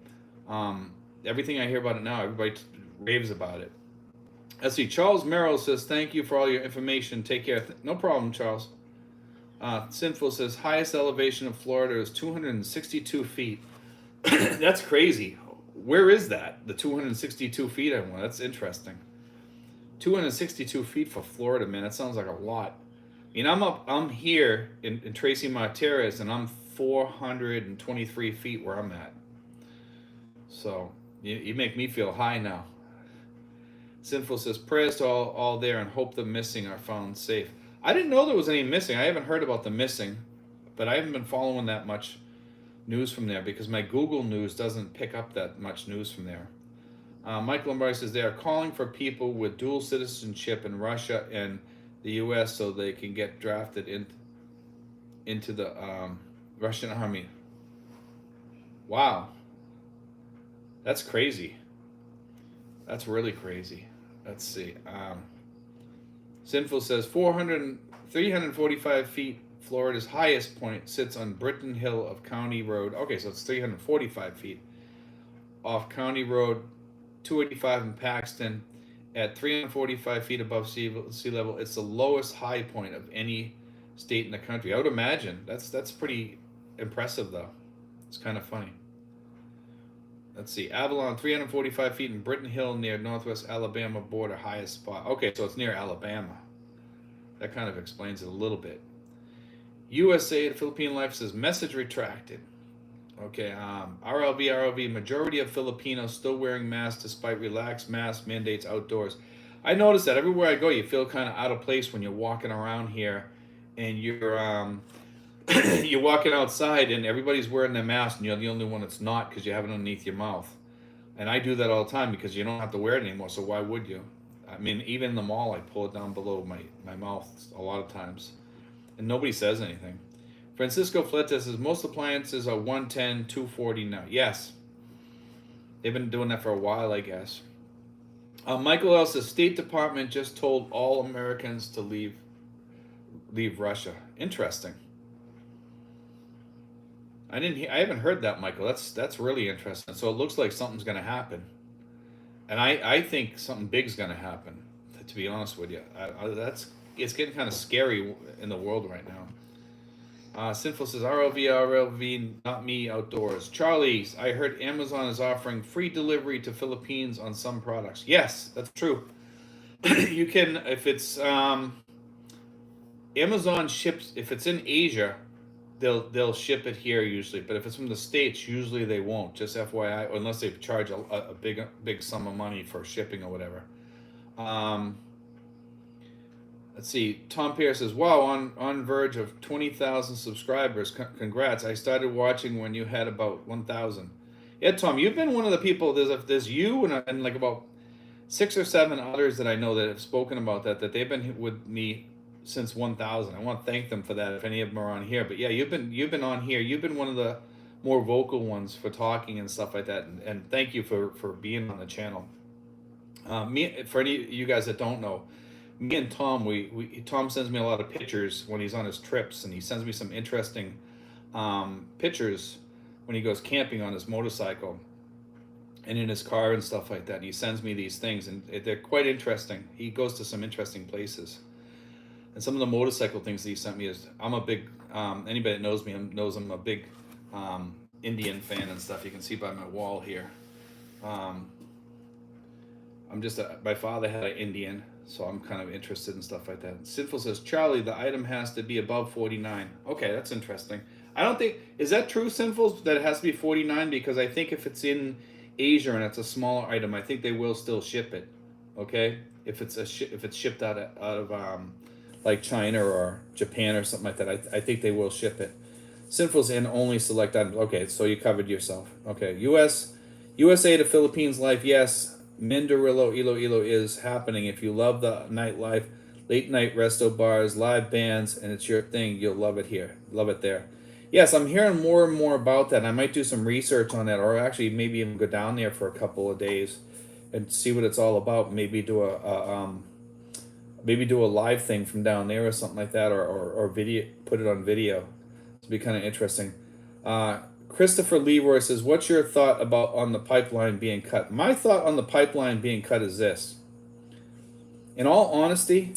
everything I hear about it now, everybody raves about it. Let's see. Charles Merrill says, "Thank you for all your information. Take care." No problem, Charles. Sinful says, highest elevation of Florida is 262 feet. That's crazy. Where is that? The 262 feet I want. That's interesting. 262 feet for Florida, man. That sounds like a lot. I mean, I'm here in Tracy Martinez, and I'm 423 feet where I'm at. So you make me feel high now. Sinful says, prayers to all there and hope the missing are found safe. I didn't know there was any missing. I haven't heard about the missing, but I haven't been following that much news from there because my Google News doesn't pick up that much news from there. Mike Lombardi says they are calling for people with dual citizenship in Russia and the U.S. so they can get drafted into the Russian army. Wow. That's crazy. That's really crazy. Let's see. Sinful says 345 feet, Florida's highest point sits on Britton Hill of County Road. Okay, so it's 345 feet off County Road 285 in Paxton at 345 feet above sea level. It's the lowest high point of any state in the country. I would imagine. That's pretty impressive, though. It's kind of funny. Let's see. Avalon, 345 feet in Britton Hill near northwest Alabama border, highest spot. Okay, so it's near Alabama. That kind of explains it a little bit. USA, the Philippine Life says, message retracted. Okay, RLV, majority of Filipinos still wearing masks despite relaxed mask mandates outdoors. I noticed that everywhere I go, you feel kind of out of place when you're walking around here and you're you're walking outside and everybody's wearing their mask and you're the only one that's not because you have it underneath your mouth. And I do that all the time because you don't have to wear it anymore, so why would you? I mean, even in the mall, I pull it down below my mouth a lot of times. And nobody says anything. Francisco Fletes says, most appliances are 110, 240 now. Yes. They've been doing that for a while, I guess. Michael L. says, State Department just told all Americans to leave Russia. Interesting. I haven't heard that, Michael. That's really interesting. So it looks like something's going to happen, and I think something big's going to happen. To be honest with you, it's getting kind of scary in the world right now. Sinful says RLV, not me outdoors. Charlie's, I heard Amazon is offering free delivery to Philippines on some products. Yes, that's true. You can, if it's Amazon ships, if it's in Asia, they'll ship it here usually, but if it's from the States, usually they won't. Just FYI, unless they charge a big sum of money for shipping or whatever. Let's see. Tom Pierce says, "Wow, on verge of 20,000 subscribers. Congrats! I started watching when you had about 1,000." Yeah, Tom, you've been one of the people. There's you and like about 6 or 7 others that I know that have spoken about that they've been with me since 1,000. I want to thank them for that if any of them are on here. But yeah, you've been on here. You've been one of the more vocal ones for talking and stuff like that. And thank you for being on the channel. For any of you guys that don't know, me and Tom, Tom sends me a lot of pictures when he's on his trips, and he sends me some interesting pictures when he goes camping on his motorcycle and in his car and stuff like that. And he sends me these things, and they're quite interesting. He goes to some interesting places. And some of the motorcycle things that he sent me is, I'm a big, anybody that knows me knows I'm a big Indian fan and stuff. You can see by my wall here. My father had an Indian, So I'm kind of interested in stuff like that. Sinful says, Charlie, the item has to be above 49. Okay, that's interesting. I don't think, is that true, Sinful, that it has to be 49? Because I think if it's in Asia and it's a smaller item, I think they will still ship it. Okay, if it's if it's shipped out of like China or Japan or something like that, I think they will ship it. Sinful's in only select items. Okay, so you covered yourself. Okay, USA to Philippines life, yes. Mindarillo Iloilo is happening. If you love the nightlife, late night resto bars, live bands, and it's your thing, you'll love it here. Love it there. Yes, I'm hearing more and more about that. I might do some research on that, or actually maybe even go down there for a couple of days and see what it's all about. Maybe do a live thing from down there or something like that, or video, put it on video. It'd be kind of interesting. Christopher Leroy says, "What's your thought about on the pipeline being cut?" My thought on the pipeline being cut is this: in all honesty,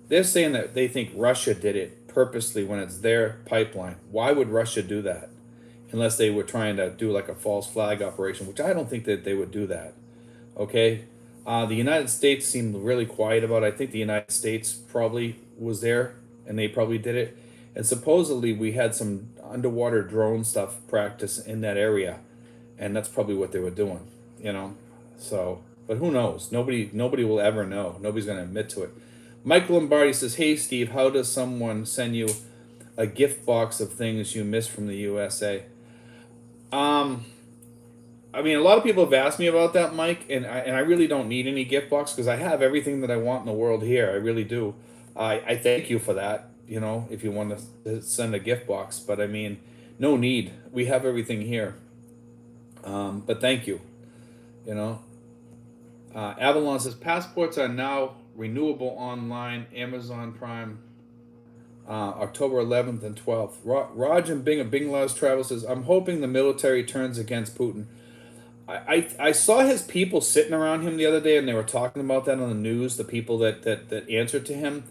they're saying that they think Russia did it purposely when it's their pipeline. Why would Russia do that? Unless they were trying to do like a false flag operation, which I don't think that they would do that. Okay? The United States seemed really quiet about it. I think the United States probably was there and they probably did it. And supposedly we had some underwater drone stuff practice in that area. And that's probably what they were doing, you know? So, but who knows? Nobody will ever know. Nobody's going to admit to it. Mike Lombardi says, "Hey Steve, how does someone send you a gift box of things you miss from the USA?" I mean, a lot of people have asked me about that, Mike, and I really don't need any gift box because I have everything that I want in the world here. I really do. I thank you for that. You know, if you want to send a gift box, but I mean, no need. We have everything here. But thank you. You know, Avalon says passports are now renewable online. Amazon Prime, October 11th and 12th. Raj and Bing Loves Travel says, "I'm hoping the military turns against Putin." I saw his people sitting around him the other day, and they were talking about that on the news. The people that answered to him,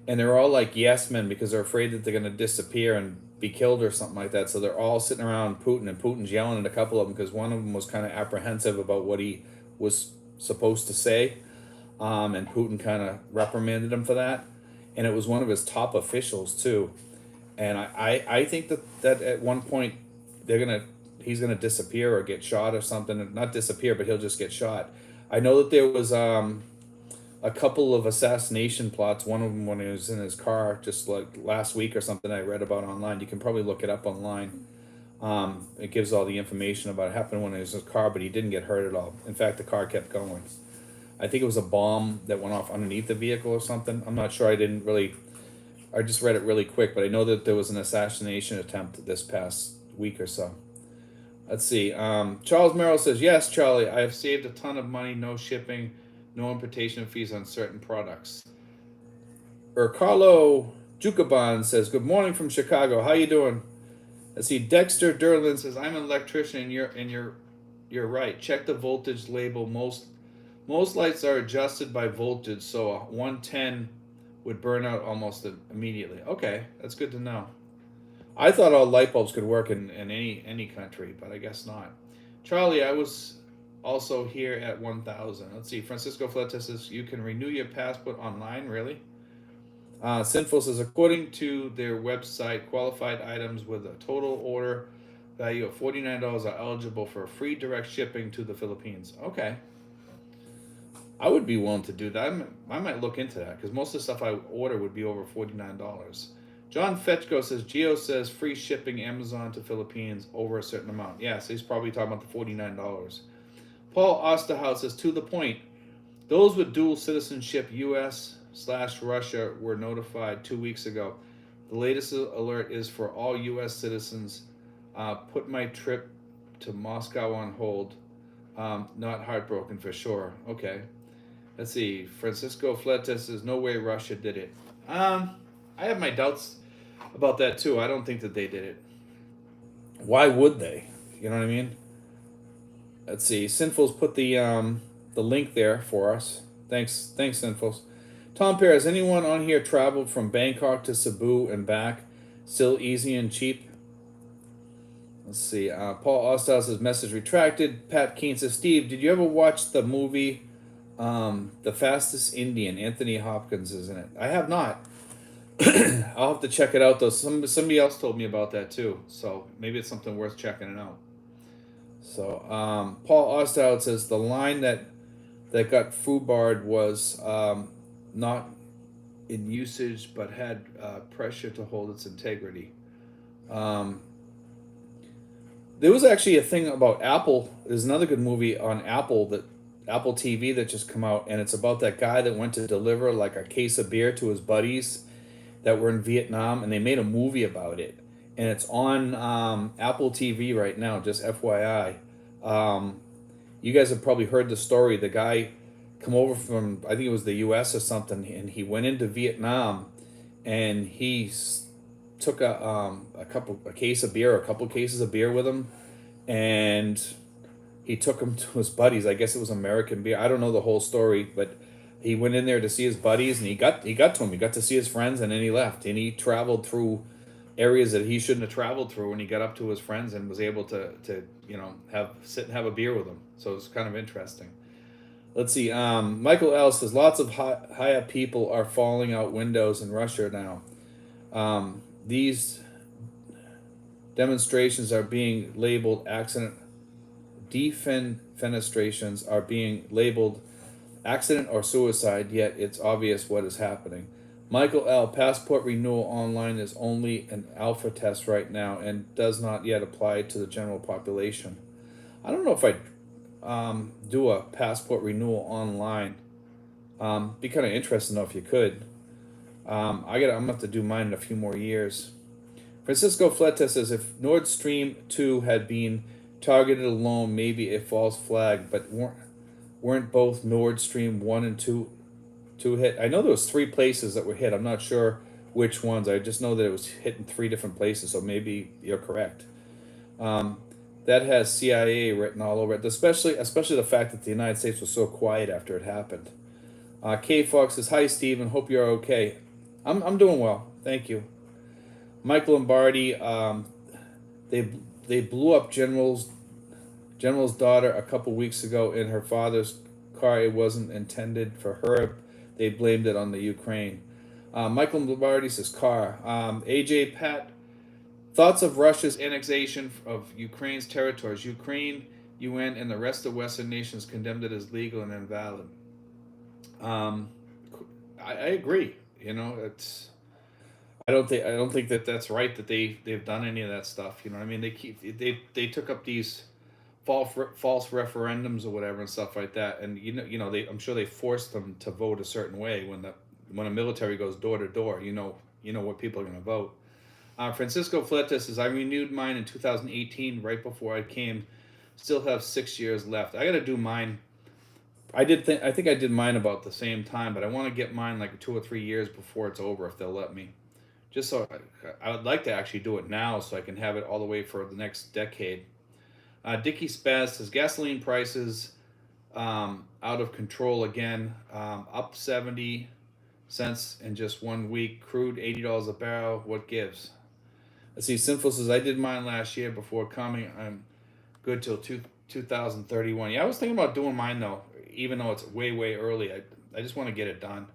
and they're all like yes men because they're afraid that they're going to disappear and be killed or something like that. So they're all sitting around Putin, and Putin's yelling at a couple of them because one of them was kind of apprehensive about what he was supposed to say, and Putin kind of reprimanded him for that. And it was one of his top officials too. And I think that at one point he's gonna disappear or get shot or something. Not disappear, but he'll just get shot. I know that there was a couple of assassination plots. One of them when he was in his car, just like last week or something. I read about online. You can probably look it up online. It gives all the information about it happened when he was in his car, but he didn't get hurt at all. In fact, the car kept going. I think it was a bomb that went off underneath the vehicle or something. I'm not sure. I just read it really quick, but I know that there was an assassination attempt this past week or so. Let's see. Charles Merrill says, "Yes, Charlie, I have saved a ton of money, no shipping, no importation fees on certain products." Carlo Jukaban says, "Good morning from Chicago. How you doing?" Let's see. Dexter Derlin says, "I'm an electrician and you're right. Check the voltage label. Most lights are adjusted by voltage, so a 110 would burn out almost immediately." Okay, that's good to know. I thought all light bulbs could work in any country, but I guess not. Charlie, I was also here at 1000. Let's see. Francisco Fletes says, "You can renew your passport online, really?" Sinful says, "According to their website, qualified items with a total order value of $49 are eligible for free direct shipping to the Philippines." Okay. I would be willing to do that. I might look into that because most of the stuff I order would be over $49. John Fetchko says, "Geo says free shipping Amazon to Philippines over a certain amount." Yeah, so he's probably talking about the $49. Paul Osterhout says, "To the point, those with dual citizenship U.S./Russia were notified 2 weeks ago. The latest alert is for all U.S. citizens. Put my trip to Moscow on hold. Not heartbroken for sure." Okay. Let's see. Francisco Fletes says, "No way Russia did it." I have my doubts about that too. I don't think that they did it. Why would they? You know what I mean? Let's see. Sinfuls put the link there for us. Thanks, Sinfuls. Tom Perez, has anyone on here traveled from Bangkok to Cebu and back? Still easy and cheap? Let's see. Paul Ostos says, "Message retracted." Pat Keene says, "Steve, did you ever watch the movie The Fastest Indian, Anthony Hopkins is in it. I have not. I'll have to check it out though. Somebody else told me about that too, so maybe it's something worth checking it out. So Paul Osterhout says the line that got foobarred was not in usage, but had pressure to hold its integrity. Um, there was actually a thing about Apple. There's another good movie on Apple TV that just come out, and it's about that guy that went to deliver like a case of beer to his buddies that were in Vietnam, and they made a movie about it, and it's on Apple TV right now. Just FYI, you guys have probably heard the story. The guy come over from, I think it was the U.S. or something, and he went into Vietnam, and took a case of beer, a couple cases of beer with him, and he took him to his buddies. I guess it was American beer. I don't know the whole story, but he went in there to see his buddies, and he got to him. He got to see his friends, and then he left. And he traveled through areas that he shouldn't have traveled through, and he got up to his friends and was able to have sit and have a beer with them. So it's kind of interesting. Let's see. Michael L says lots of high up people are falling out windows in Russia now. These demonstrations are being labeled accident. Defenestrations are being labeled accident or suicide, yet it's obvious what is happening. Michael L. Passport renewal online is only an alpha test right now and does not yet apply to the general population. I don't know if I'd do a passport renewal online. Be kind of interesting though if you could. I'm gonna have to do mine in a few more years. Francisco Fleta says if Nord Stream 2 had been targeted alone, maybe a false flag, but weren't both Nord Stream 1 and 2 hit? I know there was 3 places that were hit. I'm not sure which ones. I just know that it was hit in 3 different places, so maybe you're correct. That has CIA written all over it, especially the fact that the United States was so quiet after it happened. K Fox says, "Hi Stephen, hope you're okay." I'm doing well, thank you. Mike Lombardi, they blew up General's daughter a couple weeks ago in her father's car. It wasn't intended for her. They blamed it on the Ukraine. Michael Lombardi says car. AJ Pat, thoughts of Russia's annexation of Ukraine's territories. Ukraine, UN, and the rest of Western nations condemned it as legal and invalid. Um, I agree. It's I don't think that that's right that they've done any of that stuff. You know what I mean? They took up these false referendums or whatever and stuff like that, and I'm sure they forced them to vote a certain way when a military goes door to door. You know what people are going to vote. Francisco Fletes says I renewed mine in 2018 right before I came. Still have 6 years left. I got to do mine. I think I did mine about the same time, but I want to get mine like 2 or 3 years before it's over if they'll let me. Just so I would like to actually do it now so I can have it all the way for the next decade. Dickie Spaz says gasoline prices out of control again, up 70 cents in just 1 week. Crude $80 a barrel. What gives? Let's see. Sinful says I did mine last year before coming. I'm good till 2031. Yeah, I was thinking about doing mine though, even though it's way early. I just want to get it done.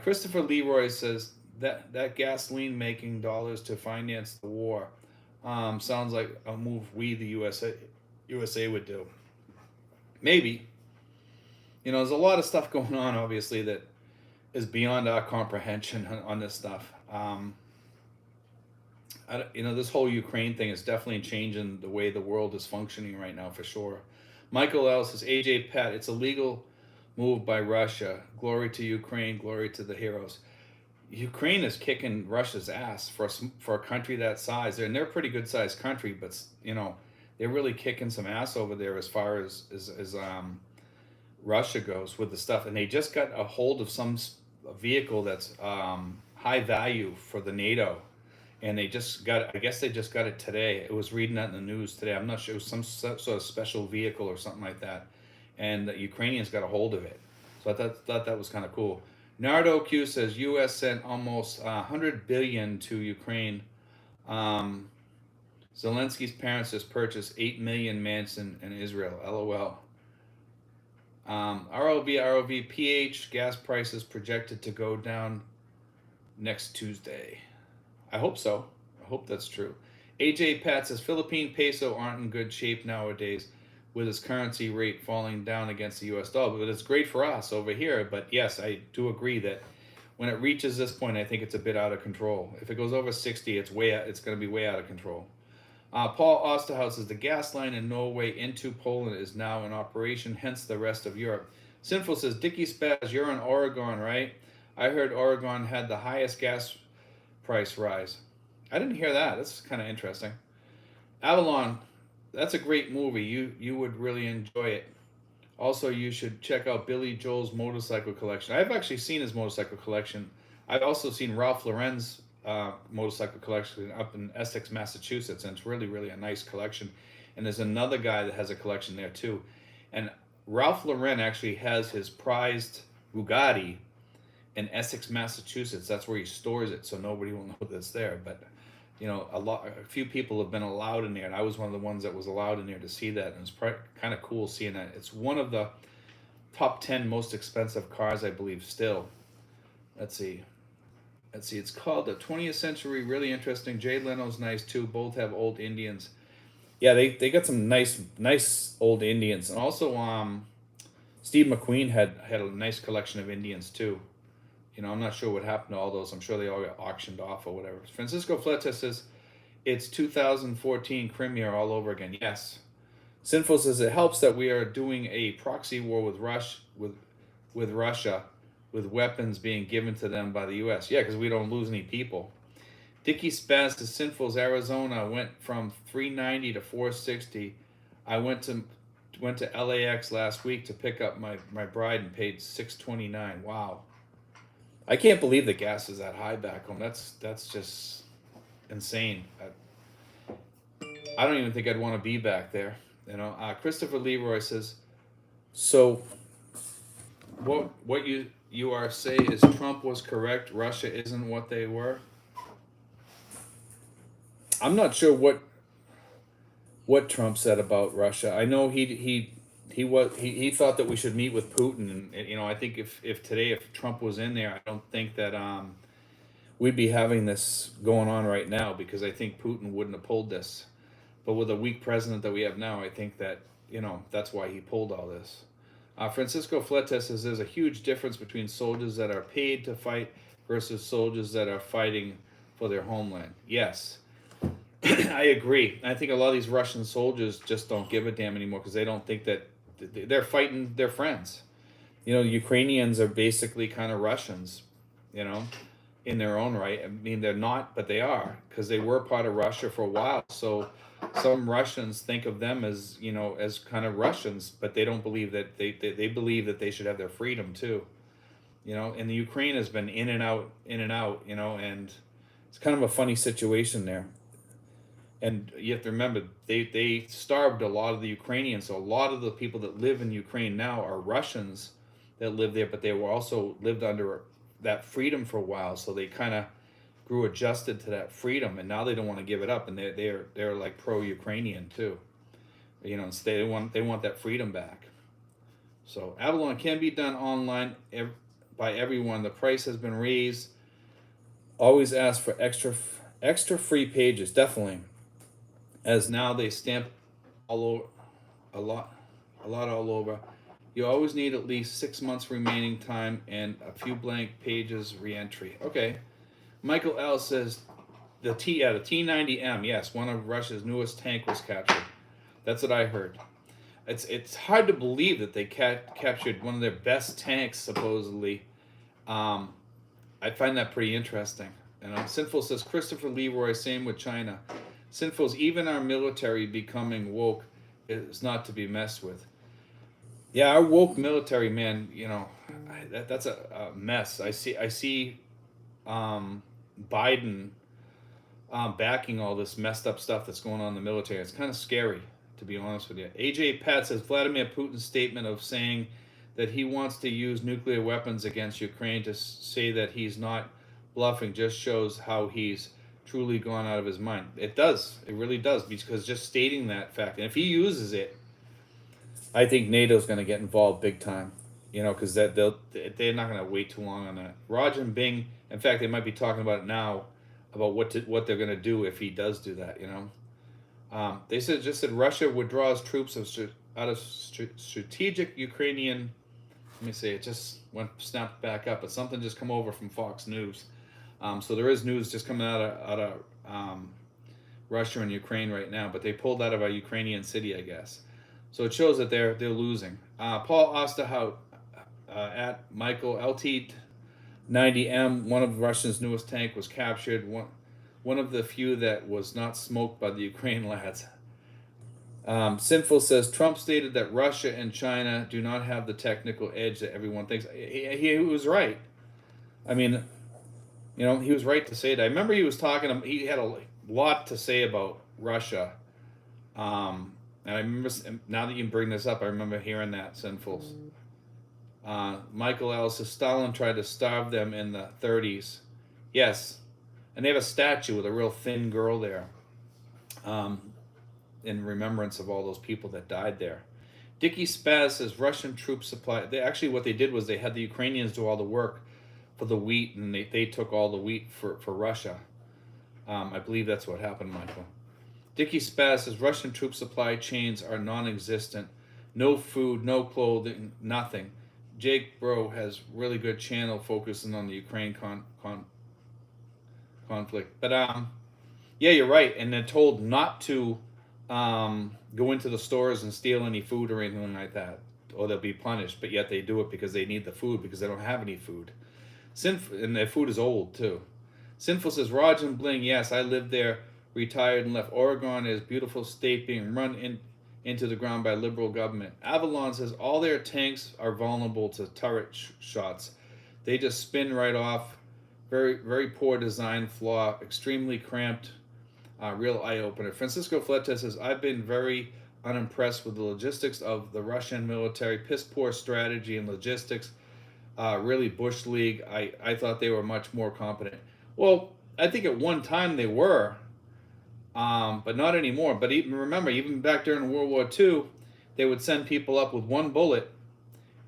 Christopher Leroy says that gasoline making dollars to finance the war sounds like a move we the USA would do. Maybe. There's a lot of stuff going on obviously that is beyond our comprehension on this stuff. This whole Ukraine thing is definitely changing the way the world is functioning right now for sure. Michael L says AJ Pat, it's a legal move by Russia. Glory to Ukraine, glory to the heroes. Ukraine is kicking Russia's ass for a country that size. They're a pretty good sized country, but they're really kicking some ass over there as far as Russia goes with the stuff. And they just got a hold of some vehicle that's high value for the NATO, and they just got it. I guess they just got it today. It was reading that in the news today. I'm not sure. It was some sort of special vehicle or something like that, and the Ukrainians got a hold of it. So I thought that was kind of cool. Nardo Q says U.S. sent almost 100 billion to Ukraine. Zelensky's parents just purchased 8 million mansion in Israel. LOL. ROV PH gas prices projected to go down next Tuesday. I hope so. I hope that's true. AJ Pat says Philippine peso aren't in good shape nowadays with its currency rate falling down against the US dollar. But it's great for us over here. But yes, I do agree that when it reaches this point, I think it's a bit out of control. If it goes over 60, it's going to be way out of control. Paul Osterhaus says the gas line in Norway into Poland is now in operation, hence the rest of Europe. Sinful says, Dickie Spaz, you're in Oregon, right? I heard Oregon had the highest gas price rise. I didn't hear that. That's kind of interesting. Avalon, that's a great movie. You would really enjoy it. Also, you should check out Billy Joel's motorcycle collection. I've actually seen his motorcycle collection. I've also seen Ralph Lauren's motorcycle collection up in Essex, Massachusetts, and it's really, really a nice collection. And there's another guy that has a collection there too. And Ralph Lauren actually has his prized Bugatti in Essex, Massachusetts. That's where he stores it, so nobody will know that's there. But you know, a few people have been allowed in there, and I was one of the ones that was allowed in there to see that, and it was kind of cool seeing that. It's one of the top 10 most expensive cars, I believe, still. Let's see. It's called the 20th Century. Really interesting. Jay Leno's nice too. Both have old Indians. Yeah, they got some nice old Indians, and also Steve McQueen had a nice collection of Indians too. You know, I'm not sure what happened to all those. I'm sure they all got auctioned off or whatever. Francisco Fleta says, it's 2014 Crimea all over again. Yes. Sinful says, it helps that we are doing a proxy war with Russia, with weapons being given to them by the U.S. Yeah, because we don't lose any people. Dickie Spaz says, Sinful's Arizona went from 390 to 460. I went to LAX last week to pick up my bride and paid $629. Wow. I can't believe the gas is that high back home. That's just insane. I don't even think I'd want to be back there. You know, Christopher Leroy says, so what you are saying is Trump was correct. Russia isn't what they were. I'm not sure what Trump said about Russia. I know he thought that we should meet with Putin, and you know, I think if Trump was in there, I don't think that we'd be having this going on right now, because I think Putin wouldn't have pulled this. But with a weak president that we have now, I think that, you know, that's why he pulled all this. Francisco Fletes says there's a huge difference between soldiers that are paid to fight versus soldiers that are fighting for their homeland. Yes, I agree. I think a lot of these Russian soldiers just don't give a damn anymore, because they don't think that they're fighting their friends. You know, Ukrainians are basically kind of Russians, you know, in their own right. I mean, they're not, but they are, because they were part of Russia for a while. So some Russians think of them as, you know, as kind of Russians, but they don't believe that they believe that they should have their freedom too. You know, and the Ukraine has been in and out, you know, and it's kind of a funny situation there. And you have to remember, they starved a lot of the Ukrainians. So a lot of the people that live in Ukraine now are Russians that live there, but they were also lived under that freedom for a while. So they kind of grew adjusted to that freedom, and now they don't want to give it up. And they're like pro-Ukrainian too. You know, so they want that freedom back. So Avalon can be done online by everyone. The price has been raised. Always ask for extra free pages, definitely. As now they stamp all over, a lot all over. You always need at least 6 months remaining time and a few blank pages re-entry. Okay. Michael L says the T-90M, yes, one of Russia's newest tank was captured. That's what I heard. It's hard to believe that they captured one of their best tanks, supposedly. I find that pretty interesting. And Sinful says, Christopher Leroy, same with China. Sinful's, even our military becoming woke is not to be messed with. Yeah, our woke military, man, you know, that's a mess. I see Biden backing all this messed up stuff that's going on in the military. It's kind of scary, to be honest with you. AJ Pat says Vladimir Putin's statement of saying that he wants to use nuclear weapons against Ukraine to say that he's not bluffing just shows how he's truly gone out of his mind. It does. It really does, because just stating that fact, and if he uses it, I think NATO's going to get involved big time, you know, because they're not going to wait too long on that. Roger and Bing, in fact, they might be talking about it now, about what they're going to do if he does do that. You know, they said Russia withdraws troops out of strategic Ukrainian. Let me see, it just went snapped back up, but something just come over from Fox News. So there is news just coming out of Russia and Ukraine right now, but they pulled out of a Ukrainian city, I guess. So it shows that they're losing. Paul Osterhout at Michael LT 90M, one of Russia's newest tank, was captured. One of the few that was not smoked by the Ukraine lads. Sinful says Trump stated that Russia and China do not have the technical edge that everyone thinks. He was right. I mean, you know, he was right to say that. I remember he was talking. He had a lot to say about Russia. And I remember, now that you bring this up, I remember hearing that, Sinful. Michael L. says Stalin tried to starve them in the 30s. Yes. And they have a statue with a real thin girl there, in remembrance of all those people that died there. Dickie Spaz says Russian troops supply. What they did was they had the Ukrainians do all the work for the wheat, and they took all the wheat for Russia. I believe that's what happened, Michael. Dickie Spaz says Russian troop supply chains are non-existent. No food, no clothing, nothing. Jake Bro has really good channel focusing on the Ukraine conflict. But yeah, you're right. And they're told not to go into the stores and steal any food or anything like that, or they'll be punished. But yet they do it because they need the food, because they don't have any food. And their food is old too. Sinful says Roger and Bling. Yes, I lived there. Retired and left Oregon as beautiful state being run into the ground by liberal government. Avalon says all their tanks are vulnerable to turret shots. They just spin right off. Very, very poor design flaw. Extremely cramped. Real eye-opener. Francisco Fleta says, I've been very unimpressed with the logistics of the Russian military. Piss poor strategy and logistics. Really Bush League. I thought they were much more competent. Well, I think at one time they were. But not anymore. But remember, even back during World War II, they would send people up with one bullet.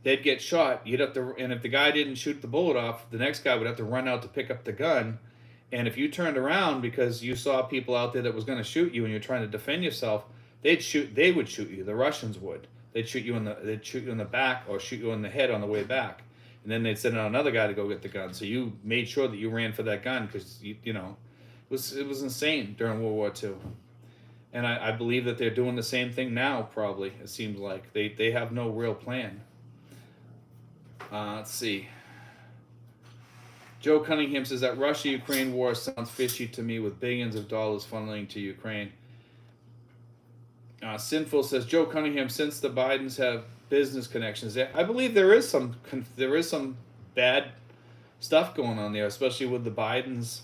They'd get shot. And if the guy didn't shoot the bullet off, the next guy would have to run out to pick up the gun. And if you turned around because you saw people out there that was going to shoot you and you're trying to defend yourself, They would shoot you. The Russians would. They'd shoot you in the back or shoot you in the head on the way back, and then they'd send out another guy to go get the gun. So you made sure that you ran for that gun because you know. It was insane during World War II. And I believe that they're doing the same thing now, probably, it seems like. They have no real plan. Let's see. Joe Cunningham says that Russia-Ukraine war sounds fishy to me with billions of dollars funneling to Ukraine. Sinful says, Joe Cunningham, since the Bidens have business connections, I believe there is some bad stuff going on there, especially with the Bidens,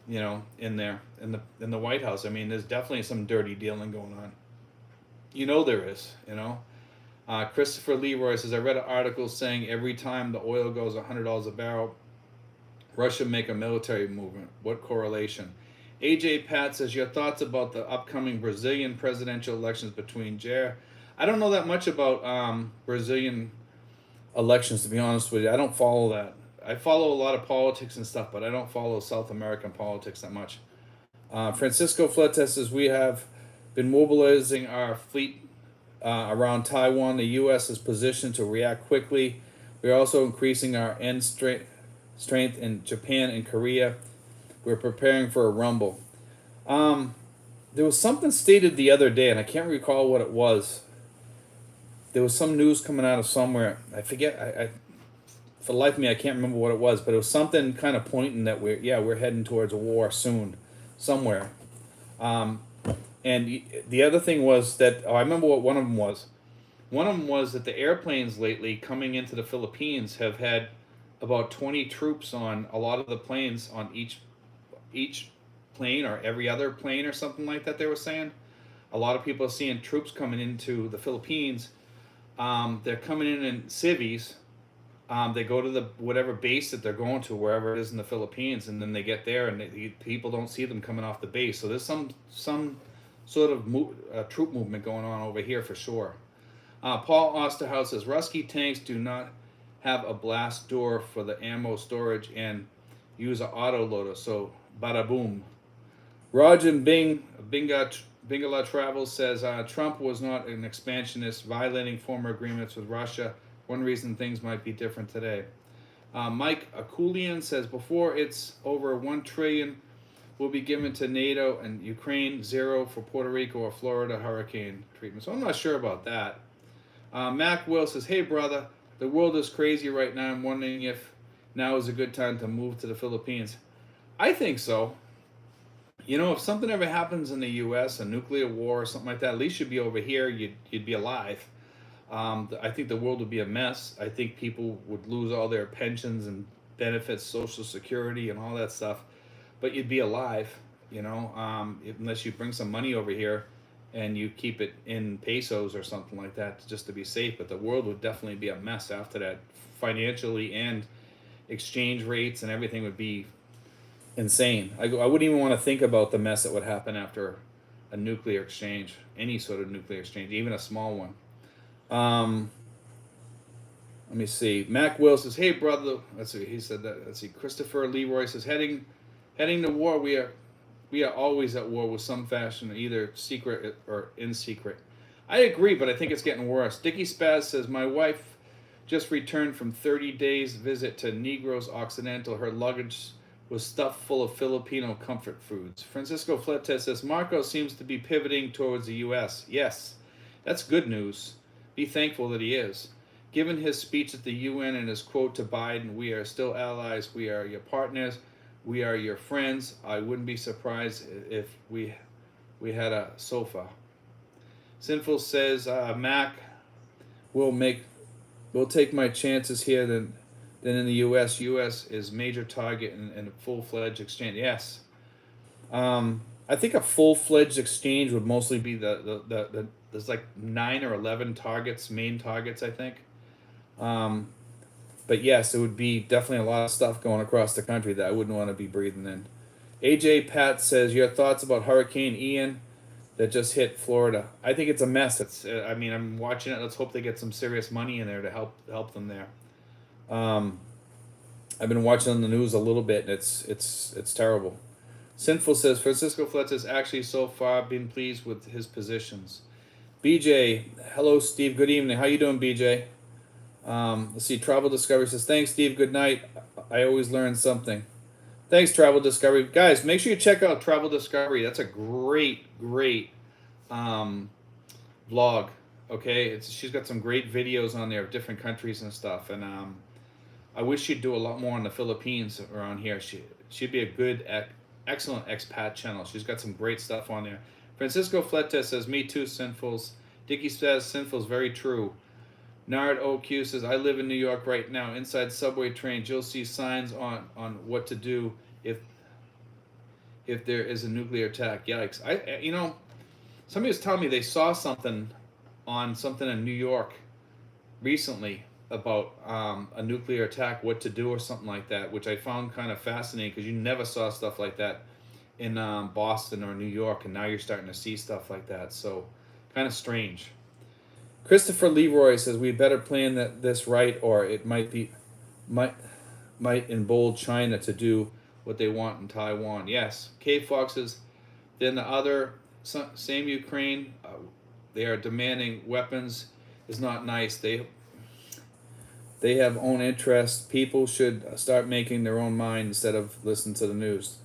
you know, in the White House. I mean, there's definitely some dirty dealing going on. You know there is, you know. Christopher Leroy says, I read an article saying every time the oil goes $100 a barrel, Russia make a military movement. What correlation? AJ Pat says, your thoughts about the upcoming Brazilian presidential elections between Jair. I don't know that much about Brazilian elections, to be honest with you. I don't follow that. I follow a lot of politics and stuff, but I don't follow South American politics that much. Francisco Fletes says, we have been mobilizing our fleet around Taiwan. The U.S. is positioned to react quickly. We are also increasing our end strength in Japan and Korea. We're preparing for a rumble. There was something stated the other day, and I can't recall what it was. There was some news coming out of somewhere. I forget. I for the life of me, I can't remember what it was, but it was something kind of pointing that we're heading towards a war soon, somewhere. And the other thing was that I remember what one of them was. One of them was that the airplanes lately coming into the Philippines have had about 20 troops on a lot of the planes, on each plane or every other plane or something like that. They were saying a lot of people are seeing troops coming into the Philippines. They're coming in civies. They go to the whatever base that they're going to, wherever it is in the Philippines, and then they get there and people don't see them coming off the base. So there's some sort of troop movement going on over here for sure. Paul Osterhouse says Rusky tanks do not have a blast door for the ammo storage and use an auto loader, so bada boom. Roger Bingala Travels says Trump was not an expansionist, violating former agreements with Russia. One reason things might be different today. Mike Akulian says before it's over 1 trillion will be given to NATO and Ukraine, 0 for Puerto Rico or Florida hurricane treatment. So I'm not sure about that. Mac Will says, hey brother, the world is crazy right now. I'm wondering if now is a good time to move to the Philippines. I think so. You know, if something ever happens in the U.S., a nuclear war or something like that, at least you'd be over here. You'd be alive. I think the world would be a mess. I think people would lose all their pensions and benefits, Social Security, and all that stuff. But you'd be alive, you know, unless you bring some money over here and you keep it in pesos or something like that just to be safe. But the world would definitely be a mess after that, financially, and exchange rates and everything would be insane. I wouldn't even want to think about the mess that would happen after a nuclear exchange, any sort of nuclear exchange, even a small one. Let me see. Mac Will says, "Hey brother." Let's see. He said that. Let's see. Christopher Leroy says, "Heading to war. We are always at war with some fashion, either secret or in secret." I agree, but I think it's getting worse. Dickie Spaz says, "My wife just returned from 30 days visit to Negros Occidental. Her luggage was stuffed full of Filipino comfort foods." Francisco Fletes says, "Marco seems to be pivoting towards the U.S." Yes, that's good news. Be thankful that he is. Given his speech at the UN and his quote to Biden, "We are still allies. We are your partners. We are your friends. I wouldn't be surprised if we had a sofa." Sinful says, "Mac will take my chances here than in the U.S. U.S. is major target in a full-fledged exchange." Yes. I think a full-fledged exchange would mostly be the there's like 9 or 11 targets, main targets, I think. But yes, it would be definitely a lot of stuff going across the country that I wouldn't want to be breathing in. AJ Pat says, your thoughts about Hurricane Ian that just hit Florida? I think it's a mess. I mean, I'm watching it. Let's hope they get some serious money in there to help them there. I've been watching on the news a little bit, and it's terrible. Sinful says, Francisco Fletch has actually so far been pleased with his positions. BJ, hello Steve, good evening. How you doing, BJ? Let's see, Travel Discovery says, thanks Steve, good night. I always learn something. Thanks, Travel Discovery. Guys, make sure you check out Travel Discovery. That's a great vlog. Okay, she's got some great videos on there of different countries and stuff. And I wish she'd do a lot more on the Philippines around here. She'd be a good, excellent expat channel. She's got some great stuff on there. Francisco Fletes says, me too, Sinfuls. Dickie says, Sinfuls, very true. Nard OQ says, I live in New York right now. Inside subway trains, you'll see signs on what to do if there is a nuclear attack. Yikes. Somebody was telling me they saw something in New York recently about a nuclear attack, what to do or something like that, which I found kind of fascinating because you never saw stuff like that in Boston or New York, and now you're starting to see stuff like that. So kind of strange. Christopher Leroy says we better plan this right, or it might embolden China to do what they want in Taiwan. Yes. K Fox says, then the other same Ukraine, they are demanding weapons is not nice. They have own interests. People should start making their own mind instead of listening to the news.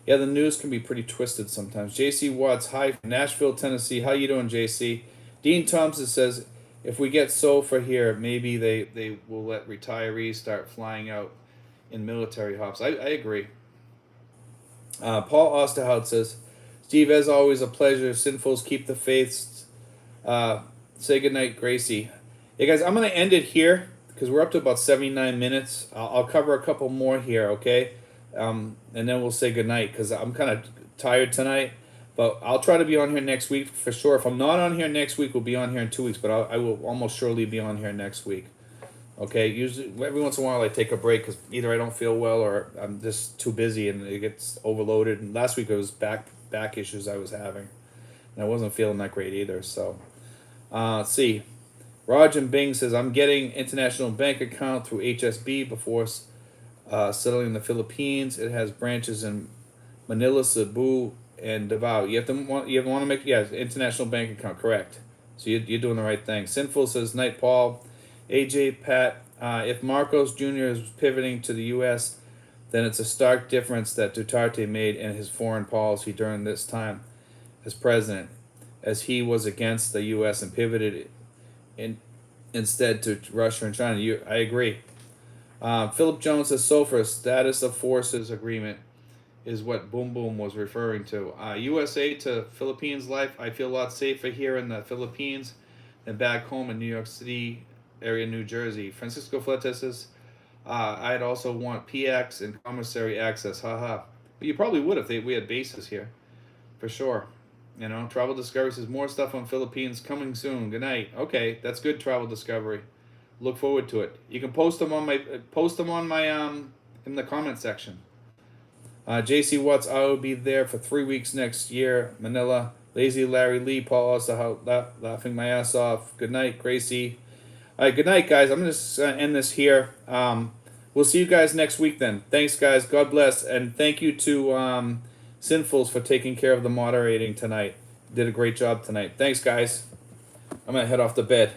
Yeah, the news can be pretty twisted sometimes. JC Watts, hi from Nashville, Tennessee. How you doing, JC? Dean Thompson says, if we get SOFA here, maybe they will let retirees start flying out in military hops. I agree. Paul Osterhout says, Steve, as always, a pleasure. Sinfuls, keep the faith. Say goodnight, Gracie. Hey, guys, I'm going to end it here because we're up to about 79 minutes. I'll cover a couple more here, okay? And then we'll say goodnight because I'm kind of tired tonight. But I'll try to be on here next week for sure. If I'm not on here next week, we'll be on here in 2 weeks. But I will almost surely be on here next week. Okay? Usually, every once in a while, I take a break because either I don't feel well or I'm just too busy and it gets overloaded. And last week it was back issues I was having, and I wasn't feeling that great either. So, let's see. Roger Bing says, I'm getting international bank account through HSB before settling in the Philippines. It has branches in Manila, Cebu, and Davao. You have to make international bank account, correct. So you're doing the right thing. Sinful says, Night Paul, AJ, Pat. If Marcos Jr. is pivoting to the U.S., then it's a stark difference that Duterte made in his foreign policy during this time as president, as he was against the U.S. and pivoted instead to Russia and China. I agree. Philip Jones says, SOFA, status of forces agreement, is what Boom Boom was referring to. USA to Philippines life. I feel a lot safer here in the Philippines than back home in New York City area, New Jersey. Francisco Fletes says, I'd also want PX and commissary access. Haha. But you probably would if we had bases here, for sure. Travel Discovery says, more stuff on Philippines coming soon. Good night. Okay, that's good, Travel Discovery. Look forward to it. You can post them on my in the comment section. JC Watts, I will be there for 3 weeks next year. Manila. Lazy Larry Lee, Paul also laughing my ass off. Good night, Gracie. All right, good night, guys. I'm just going to end this here. We'll see you guys next week then. Thanks, guys. God bless. And thank you to Sinfuls for taking care of the moderating tonight. Did a great job tonight. Thanks, guys. I'm going to head off to bed.